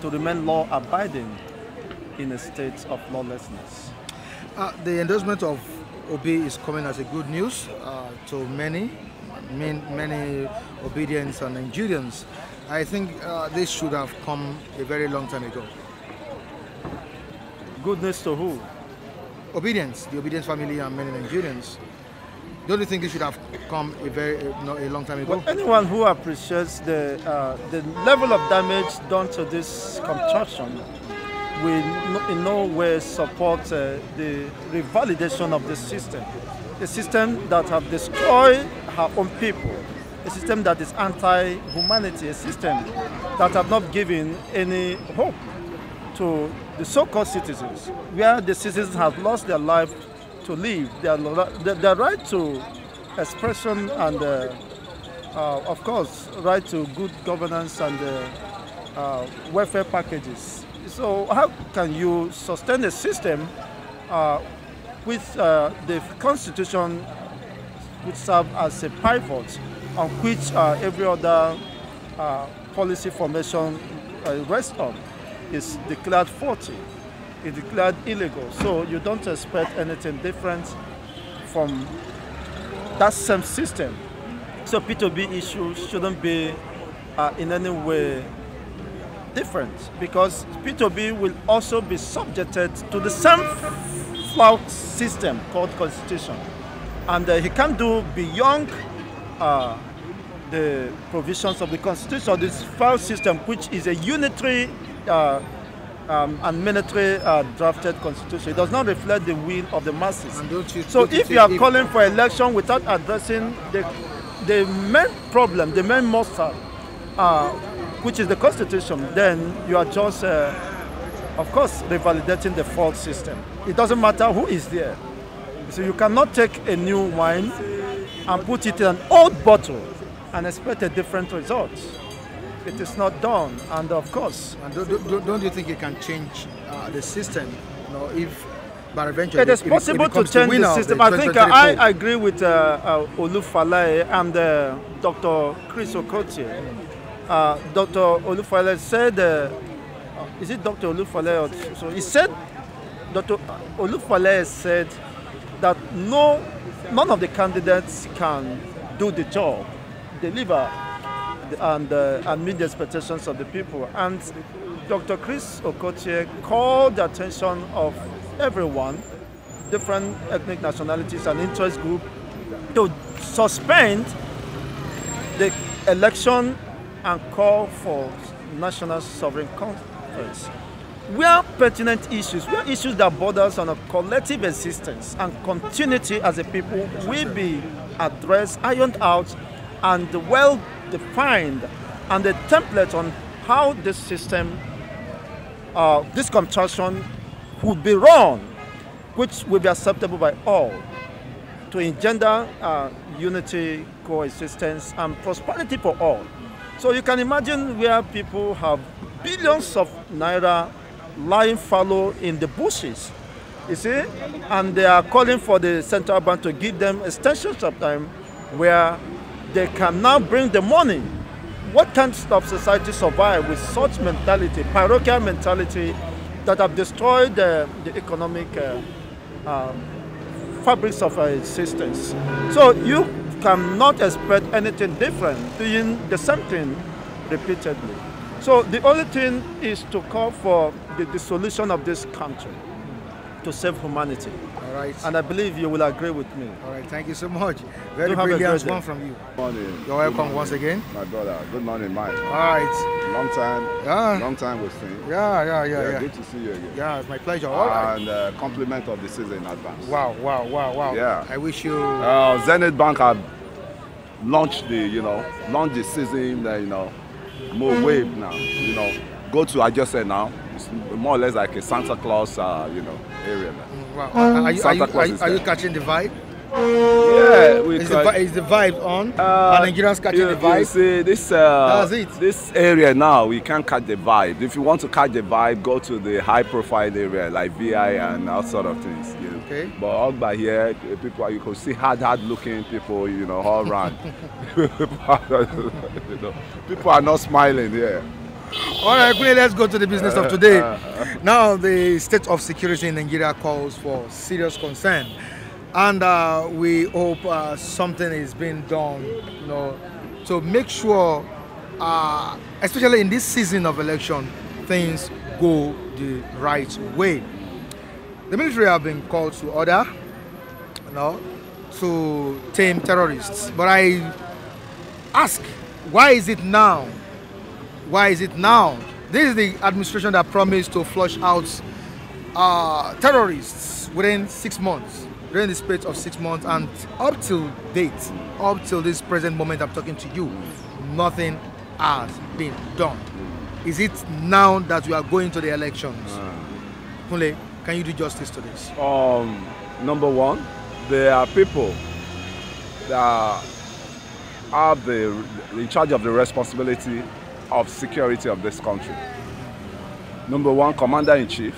to remain law-abiding in a state of lawlessness. The endorsement of Obi is coming as a good news to many obedience and Nigerians. I think this should have come a very long time ago. Good news to who? Obedience, the Obedience family and many Nigerians. Don't you think it should have come a long time ago? Well, anyone who appreciates the level of damage done to this construction will in no way support the revalidation of the system that have destroyed our own people, a system that is anti-humanity, a system that have not given any hope to the so-called citizens, where the citizens have lost their life to live, their right to expression and, of course, right to good governance and welfare packages. So how can you sustain a system with the Constitution which serves as a pivot on which every other policy formation rests on is declared faulty, is declared illegal. So you don't expect anything different from that same system. So P2B issues shouldn't be in any way different, because P2B will also be subjected to the same flawed system called Constitution. And he can't do beyond the provisions of the Constitution, this flawed system, which is a unitary and military drafted constitution. It does not reflect the will of the masses. So if you are calling for election without addressing the main problem, the main monster, which is the constitution, then you are just, of course, revalidating the fault system. It doesn't matter who is there. So you cannot take a new wine and put it in an old bottle and expect a different result. It is not done, and of course. And don't you think you can change the system if by adventure It is possible to change the system. I think I agree with Olufale and Dr. Chris Okotie. Dr. Olufale said, is it Dr. Olufale? Or, so he said, Dr. Olufale said that none of the candidates can do the job, deliver, and meet the expectations of the people. And Dr. Chris Okotie called the attention of everyone, different ethnic nationalities and interest groups, to suspend the election and call for National Sovereign Conference. Where pertinent issues, where issues that borders on a collective existence and continuity as a people will be addressed, ironed out, and well defined, and the template on how this system, this contraction would be run, which will be acceptable by all, to engender unity, coexistence, and prosperity for all. So you can imagine where people have billions of naira lying fallow in the bushes, you see, and they are calling for the central bank to give them extensions of time where they can now bring the money. What can of society survive with such mentality, parochial mentality, that have destroyed the economic fabrics of our existence? So you cannot expect anything different, doing the same thing repeatedly. So the only thing is to call for the dissolution of this country to save humanity. All right. And I believe you will agree with me. All right, thank you so much. Very brilliant one from you. Good morning. You're welcome once again. My brother. Good morning, Mike. All right. Long time. Yeah. Long time we've seen. Yeah. Good to see you again. Yeah, it's my pleasure. All right. And compliment of the season in advance. Wow. Yeah. I wish you. Zenith Bank have launched the season. More wave now. Go to, I just said now, it's more or less like a Santa Claus, area. Wow. Are you catching the vibe? Yeah, is the vibe on? Are Nigerians catching the vibe? You see, That's it. This area now, we can't catch the vibe. If you want to catch the vibe, go to the high-profile area like VI and all sort of things. Okay. But all by here, people, you can see hard-looking people, all around. People are not smiling here. All right, quickly, let's go to the business of today. Now, the state of security in Nigeria calls for serious concern, and we hope something is being done, to make sure, especially in this season of election, things go the right way. The military have been called to order, to tame terrorists. But I ask, why is it now? Why is it now? This is the administration that promised to flush out terrorists within 6 months, during the space of 6 months, and up till date, up till this present moment I'm talking to you, nothing has been done. Is it now that we are going to the elections? Kunle, can you do justice to this? Number one, there are people that have in charge of the responsibility of security of this country. Number one, Commander-in-Chief.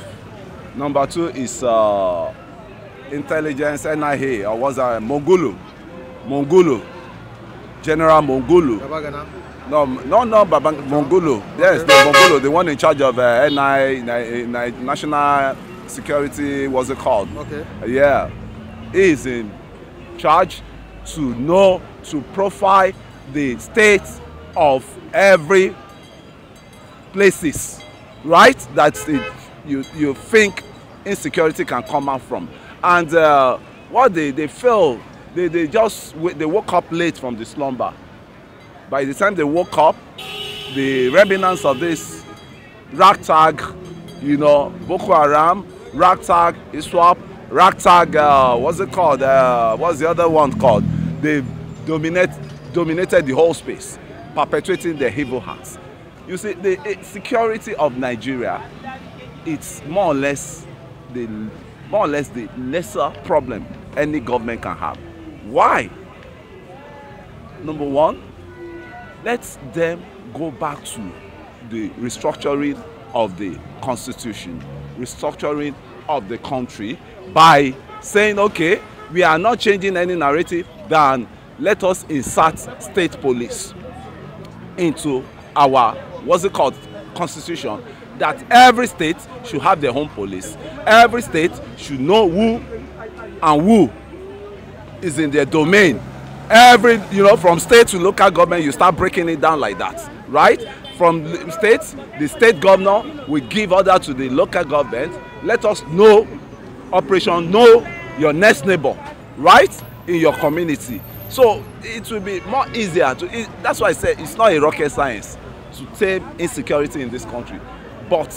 Number two is intelligence, NIA, or was that Mongulu, General Mongulu. Babagana? No, Mongulu. Yes, the Mongulu, the one in charge of NIA, National Security, what's it called? Okay. Yeah, he is in charge to profile the state of every places, right? That's it. You think insecurity can come out from, and what they feel, they woke up late from the slumber. By the time they woke up, the remnants of this ragtag, Boko Haram, ragtag ISWAP, ragtag, what's it called? What's the other one called? They dominated the whole space, perpetuating their evil acts. You see, the security of Nigeria, it's more or less the lesser problem any government can have. Why? Number one, let them go back to the restructuring of the constitution, restructuring of the country by saying, okay, we are not changing any narrative, then let us insert state police into our, what's it called, constitution, that every state should have their own police. Every state should know who and who is in their domain. Every, you know, from state to local government, you start breaking it down like that, right? From states, the state governor will give order to the local government. Let us know, operation know your next neighbor, right, in your community. So it will be more easier to, that's why I say it's not a rocket science to tame insecurity in this country. But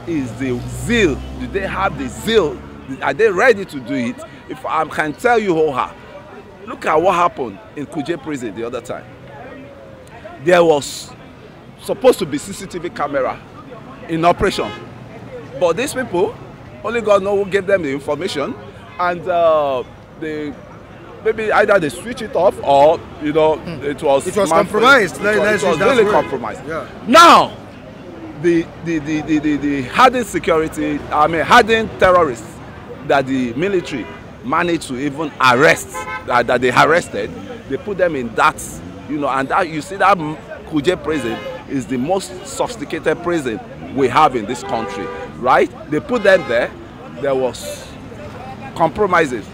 is the zeal, do they have the zeal? Are they ready to do it? If I can tell you, Oha, look at what happened in Kuje prison the other time. There was supposed to be CCTV camera in operation, but these people, only God knows who gave them the information, and they maybe either they switch it off or, you know, it was compromised. It was really compromised. Yeah. Now, the hardened security, I mean hardened terrorists that the military managed to even arrest, that they arrested, they put them in that, you know, and that, you see that Kuje prison is the most sophisticated prison we have in this country, right? They put them there. There was compromises.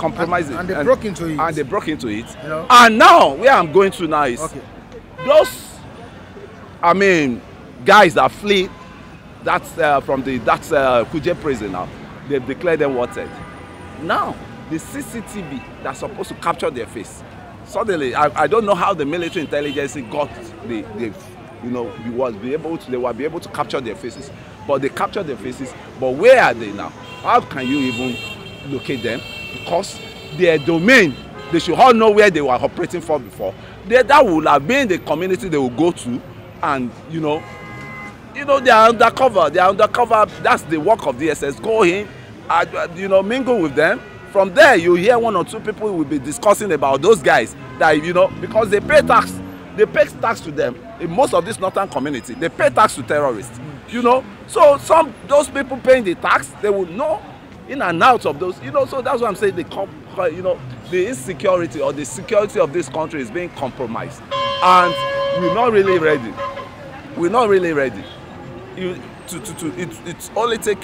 And they broke into it. And they broke into it. You know? And now, where I'm going to now is, okay, those, I mean, guys that flee, that's from the Kuje prison now, they've declared them wanted. Now, the CCTV that's supposed to capture their face, suddenly, I don't know how the military intelligence got the you know, they were be able to capture their faces, but they captured their faces. But where are they now? How can you even locate them? Because their domain, they should all know where they were operating for before. That would have been the community they will go to, and you know they are undercover. They are undercover. That's the work of DSS. Go in, you know, mingle with them. From there, you hear one or two people will be discussing about those guys that, you know, because they pay tax. They pay tax to them. In most of this northern community, they pay tax to terrorists. You know, so those people paying the tax, they will know in and out of those. You know, so that's what I'm saying. You know, the insecurity or the security of this country is being compromised, and we're not really ready. We're not really ready. It's only take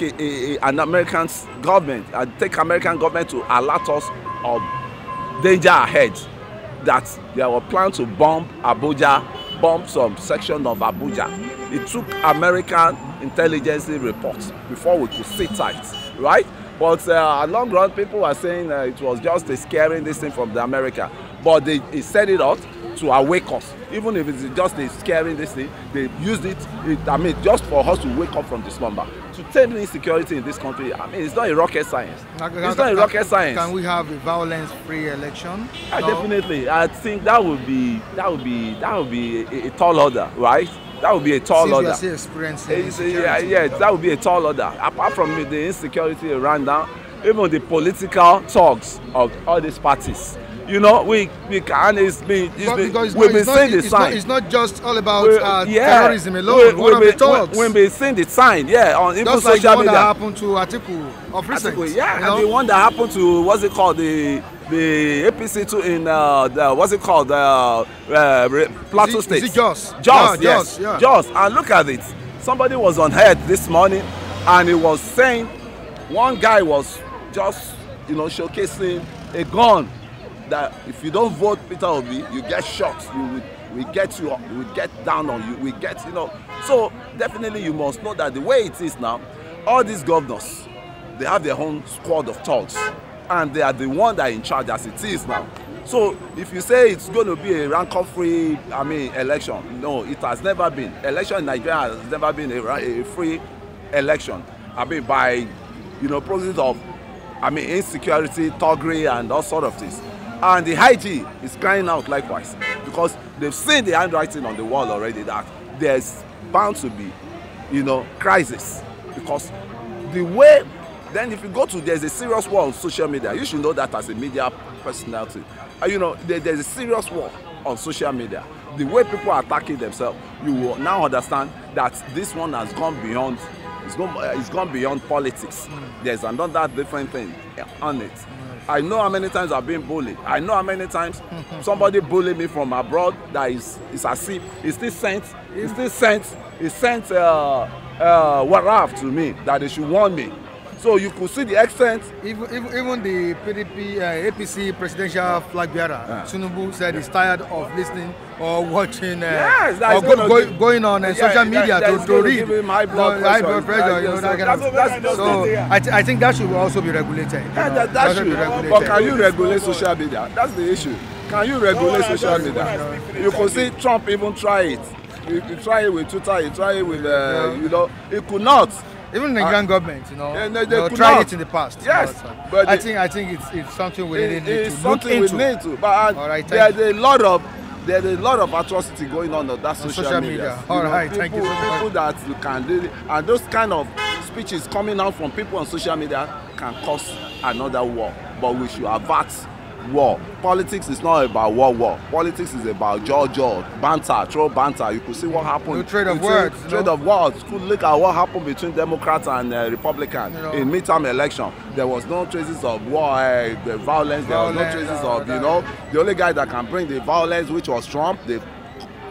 an American government, take American government to alert us of danger ahead. That they were planning to bomb Abuja, bomb some section of Abuja. It took American intelligence reports before we could sit tight, right? But along the run, people were saying it was just a scaring this thing from the America. But they set it out to awake us. Even if it's just a scaring this thing, they used it, I mean, just for us to wake up from the slumber. To tame the insecurity in this country, I mean, it's not a rocket science. It's not a rocket science. Can we have a violence-free election? Yeah, no? Definitely. I think that would be a tall order, right? That would be a tall order. Yeah, that would be a tall order. Apart from the insecurity around now, even the political talks of all these parties. You know, we can. We've been seeing the sign. It's not just all about terrorism alone. We've been seeing the sign, on even social media. Just like the one that happened to Atiku of recent. And the one that happened to what's it called, the APC too in what's it called, Plateau State. Is it Jos? Jos, yes, Jos. And look at it. Somebody was on head this morning, and he was saying one guy was just, you know, showcasing a gun. That if you don't vote Peter Obi, you get shot. We get you. We get down on you. We get, you know. So definitely, you must know that the way it is now, all these governors, they have their own squad of thugs, and they are the one that are in charge as it is now. So if you say it's going to be a rancor-free, I mean, election, no, it has never been. Election in Nigeria has never been a free election. I mean, by, you know, process of, I mean, insecurity, thuggery, and all sort of things. And the IG is crying out likewise, because they've seen the handwriting on the wall already that there's bound to be, you know, crisis. Because the way, then if you go to, there's a serious war on social media. You should know that as a media personality. You know, there's a serious war on social media. The way people are attacking themselves, you will now understand that this one has gone beyond It's gone beyond politics. There's another different thing on it. I know how many times I've been bullied. I know how many times somebody bullied me from abroad that is as if he sent warrant to me that they should warn me. So you could see the extent. Even the PDP, APC presidential flag bearer, Tinubu, said he's tired of listening or watching or going on social media to read high blood pressure. You know, that kind of. So I think that should also be regulated. That should be regulated. But can you regulate social media? That's the issue. Can you regulate social media? You could see Trump even try it. You try it with Twitter. You try it with you know. It could not. Even the Nigerian government, you know, they tried it in the past. Yes, but I think it's something we need to look into. But there's a lot of atrocity going on that social media. All right, thank you so much. People that you can do, and those kind of speeches coming out from people on social media can cause another war. But we should avert war. Politics is not about war. Politics is about jaw, banter, throw banter. You could see what happened. No trade of words. Trade of words. Could look at what happened between Democrats and Republicans in midterm election. There was no traces of war, the violence. There was no traces of, you know, the only guy that can bring the violence, which was Trump. They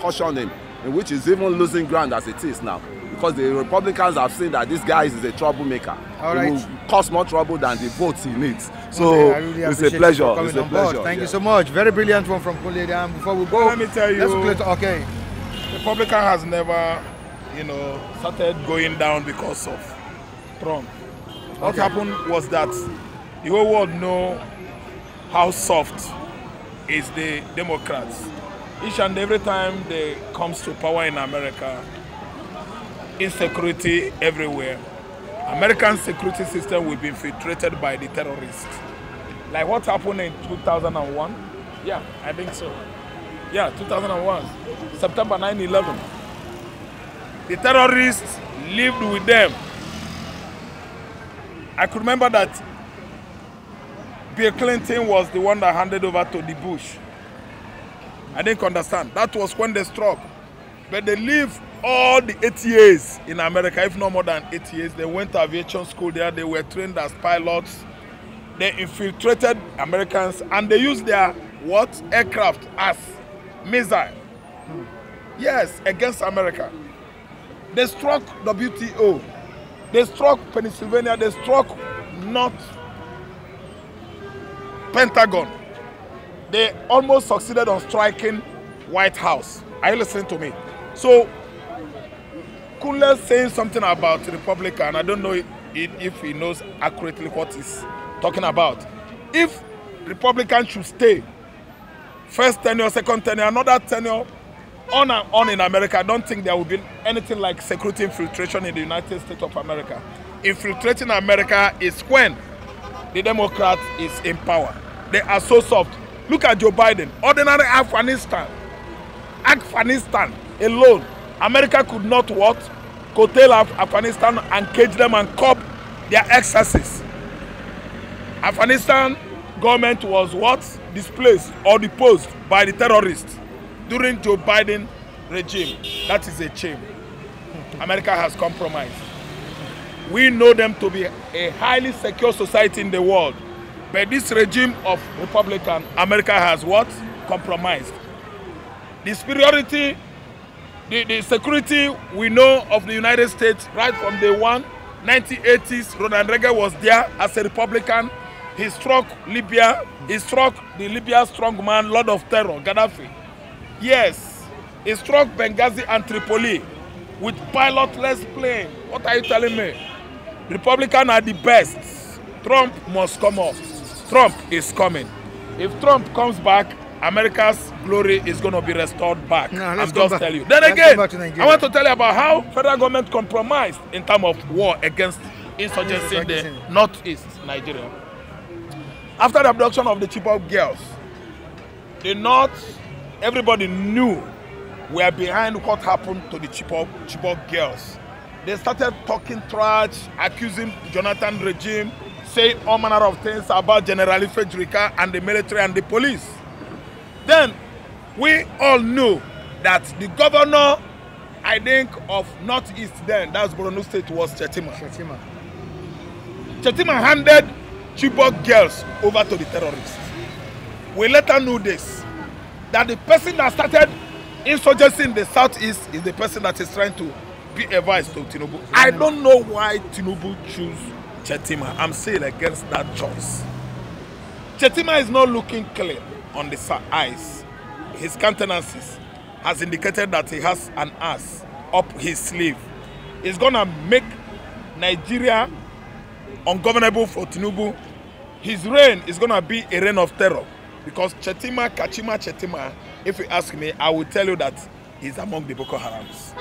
cautioned him, which is even losing ground as it is now. Because the Republicans have seen that this guy is a troublemaker. All right. He will cause more trouble than the votes he needs. So really it's a pleasure. It's a pleasure. Thank you so much. Very brilliant one from Kulede. Before we go, let me tell you, okay. Republican has never, you know, started going down because of Trump. What happened was that the whole world know how soft is the Democrats. Each and every time they comes to power in America, insecurity everywhere. American security system will be infiltrated by the terrorists. Like what happened in 2001? Yeah, I think so. Yeah, 2001, September 9/11. The terrorists lived with them. I could remember that Bill Clinton was the one that handed over to the Bush. I didn't understand. That was when they struck. But they lived all the 8 years in America, if not more than 8 years. They went to aviation school there. They were trained as pilots. They infiltrated Americans and they used their aircraft as missile. Yes, against America. They struck WTO. They struck Pennsylvania. They struck Pentagon. They almost succeeded on striking White House. Are you listening to me? So, Kunle saying something about the Republican, I don't know if he knows accurately what he's talking about. If Republicans should stay, first tenure, second tenure, another tenure, on and on in America, I don't think there will be anything like security infiltration in the United States of America. Infiltrating America is when the Democrat is in power. They are so soft. Look at Joe Biden, ordinary Afghanistan alone. America could not curtail Afghanistan and cage them and curb their excesses. Afghanistan government was displaced or deposed by the terrorists during Joe Biden regime. That is a shame. America has compromised. We know them to be a highly secure society in the world. But this regime of Republican, America has compromised. The superiority, the security we know of the United States right from day one, 1980s, Ronald Reagan was there as a Republican. He struck Libya. He struck the Libya strongman, Lord of Terror, Gaddafi. Yes, he struck Benghazi and Tripoli with pilotless plane. What are you telling me? Republicans are the best. Trump must come up. Trump is coming. If Trump comes back, America's glory is going to be restored back. No, I'm just telling you. Then again, I want to tell you about how federal government compromised in terms of war against insurgency in the northeast Nigeria. After the abduction of the Chibok girls, the North, everybody knew were behind what happened to the Chibok girls. They started talking trash, accusing Jonathan regime, saying all manner of things about General Ifejurika and the military and the police. Then we all knew that the governor I think of Northeast then, that's Borno State, was Chetima. Chetima handed Chibok girls over to the terrorists. We later knew this, that the person that started insurgency in the Southeast is the person that is trying to be a vice to Tinubu. I don't know why Tinubu choose Chetima. I'm saying against that choice. Chetima is not looking clean on the eyes. His countenances has indicated that he has an ass up his sleeve. It's gonna make Nigeria ungovernable for Tinubu. His reign is gonna be a reign of terror, because Chetima, Chetima, if you ask me, I will tell you that he's among the Boko Harams.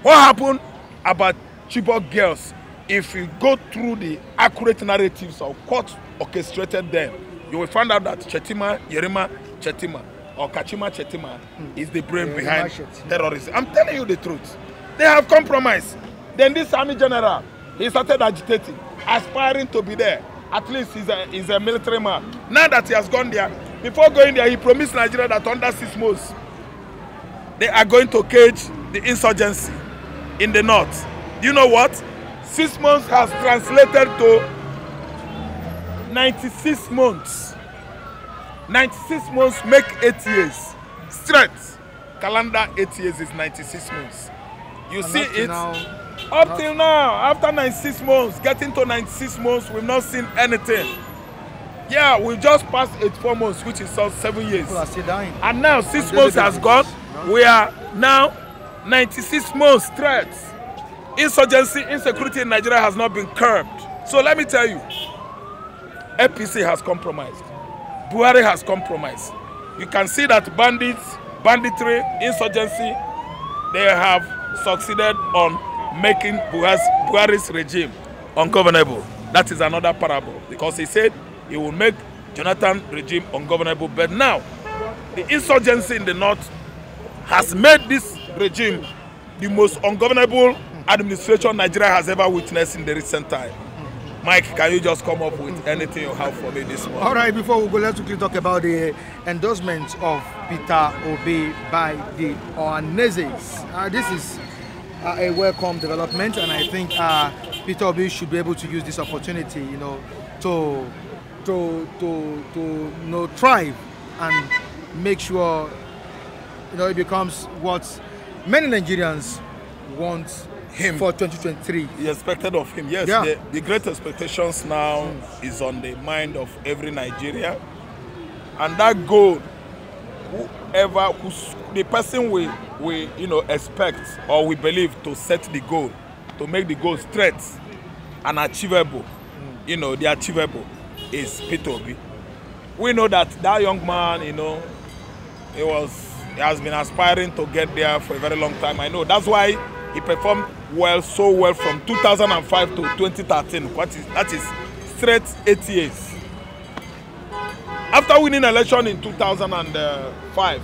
What happened about Chibok girls? If you go through the accurate narratives of what orchestrated them, you will find out that Chetima, Yerima Chetima, or Kachima Chetima is the brain behind terrorism. I'm telling you the truth. They have compromised. Then this army general, he started agitating, aspiring to be there. At least he's a military man. Now that he has gone there, before going there, he promised Nigeria that under 6 months, they are going to cage the insurgency in the north. Do you know what? 6 months has translated to 96 months. 96 months make 8 years. Straight. Calendar 8 years is 96 months. You and see it? Up till now, after 96 months, getting to 96 months, we've not seen anything. Yeah, we just passed 84 months, which is 7 years. People are still dying. And now 6 months has gone. We are now 96 months straight. Insurgency, insecurity in Nigeria has not been curbed. So let me tell you, APC has compromised. Buhari has compromised. You can see that banditry, insurgency, they have succeeded on making Buhari's regime ungovernable. That is another parable, because he said he will make Jonathan's regime ungovernable. But now, the insurgency in the north has made this regime the most ungovernable administration Nigeria has ever witnessed in the recent time. Mike, can you just come up with anything you have for me this morning? All right, before we go, let's quickly talk about the endorsement of Peter Obi by the Ohanezes. This is a welcome development, and I think Peter Obi should be able to use this opportunity, you know, to thrive and make sure, you know, it becomes what many Nigerians want him for 2023. The expected of him, yes. Yeah. The great expectations now is on the mind of every Nigerian, and that goal, the person we expect or we believe to set the goal, to make the goal straight and achievable, the achievable is Peter Obi. We know that young man, he has been aspiring to get there for a very long time. I know that's why he performed so well from 2005 to 2013. That is straight 8 years. After winning election in 2005,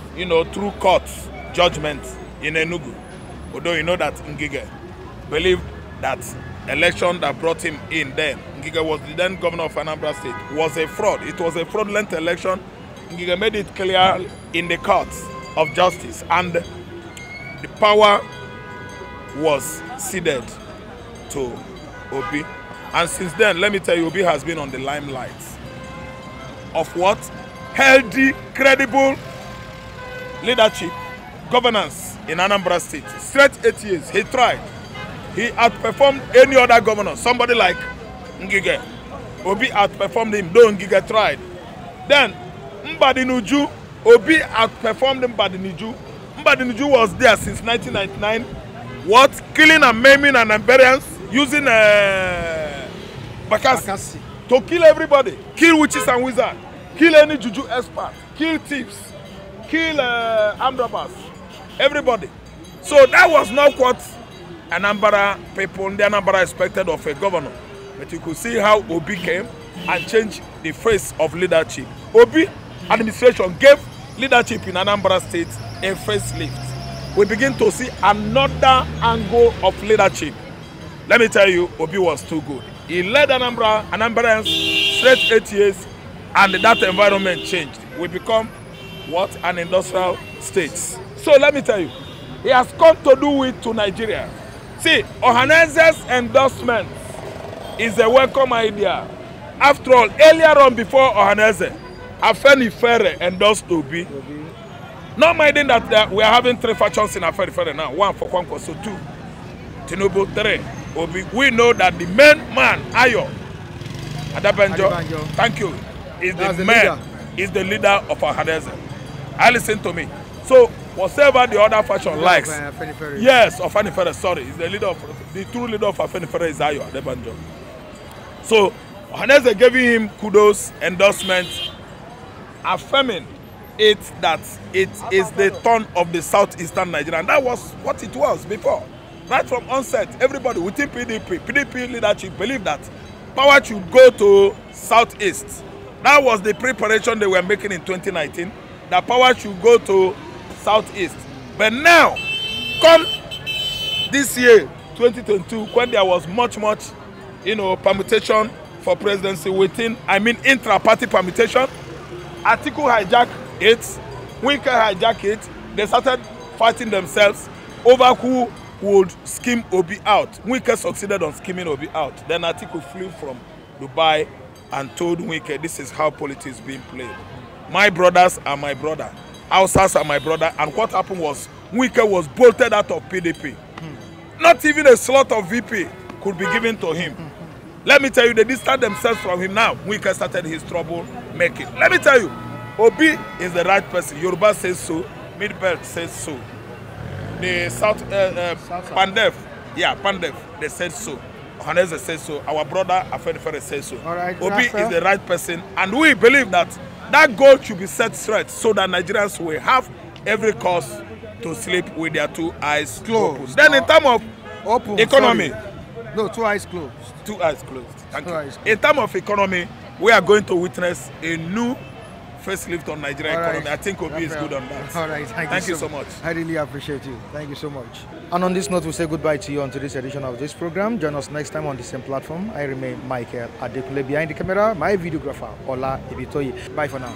through court judgment in Enugu, although you know that Ngige believed that election that brought him in then, Ngige was the then governor of Anambra State, was a fraud. It was a fraudulent election. Ngige made it clear in the courts of justice, and the power was ceded to Obi. And since then, let me tell you, Obi has been on the limelight of what? Healthy, credible leadership, governance in Anambra State. Straight 8 years, he tried. He outperformed any other governor. Somebody like Ngige, Obi outperformed him, though Ngige tried. Then, Mbadinuju, Obi outperformed Mbadinuju. Mbadinuju was there since 1999. What? Killing and maiming and embarrassing, using Bakassi to kill everybody. Kill witches and wizards. Kill any juju expert. Kill thieves. Kill armed robbers. Everybody. So that was not what Anambra people, the Anambra expected of a governor. But you could see how Obi came and changed the face of leadership. Obi administration gave leadership in Anambra State a facelift. We begin to see another angle of leadership. Let me tell you, Obi was too good. He led Anambrans straight 8 years, and that environment changed. We become what? An industrial state. So let me tell you, He has come to do it to Nigeria. See, Ohaneze's endorsement is a welcome idea. After all, earlier on before Ohaneze, Afenifere endorsed Obi. Not minding that we are having 3 factions in Afenifere now. 1 for Kwankwaso, 2 Tinubu, 3 Obi. We know that the main man, Ayo Adabanjo, thank you, is the man, is the leader of Ohaneze. Listen to me. So whatever the other faction likes, yes, of Afenifere, sorry, is the leader of the true leader of Afenifere is Ayo Adabanjo. So Ohaneze giving him kudos, endorsement, affirming it that it is the turn of the southeastern Nigeria. And that was what it was before. Right from onset, everybody within PDP leadership believed that power should go to southeast. That was the preparation they were making in 2019. That power should go to southeast. But now, come this year, 2022, when there was much, permutation for presidency within, intra-party permutation, Atiku hijacked it, Wike hijacked it. They started fighting themselves over who would skim Obi out. Wike succeeded on skimming Obi out. Then Atiku flew from Dubai and told Wike, this is how politics is being played. My brothers are my brother. Hausas are my brother. And what happened was, Wike was bolted out of PDP. Not even a slot of VP could be given to him. Let me tell you, they distanced themselves from him now. Wike started his trouble making. Let me tell you, Obi is the right person. Yoruba says so. Midbelt says so. The South, Pandef, they said so. Ohaneze says so. Our brother Afenifere says so. Right, Obi is the right person. And we believe that that goal should be set straight so that Nigerians will have every cause to sleep with their 2 eyes closed. Then in terms of economy. Sorry. No, 2 eyes closed. 2 eyes closed. Thank you. Eyes closed. In terms of economy, we are going to witness a new facelift on Nigerian economy. I think Obi is good on that. All right, thank you so much. I really appreciate you. Thank you so much. And on this note, we'll say goodbye to you on today's edition of this program. Join us next time on the same platform. I remain Michael Adekule. Behind the camera, my videographer, Ola Ibitoye. Bye for now.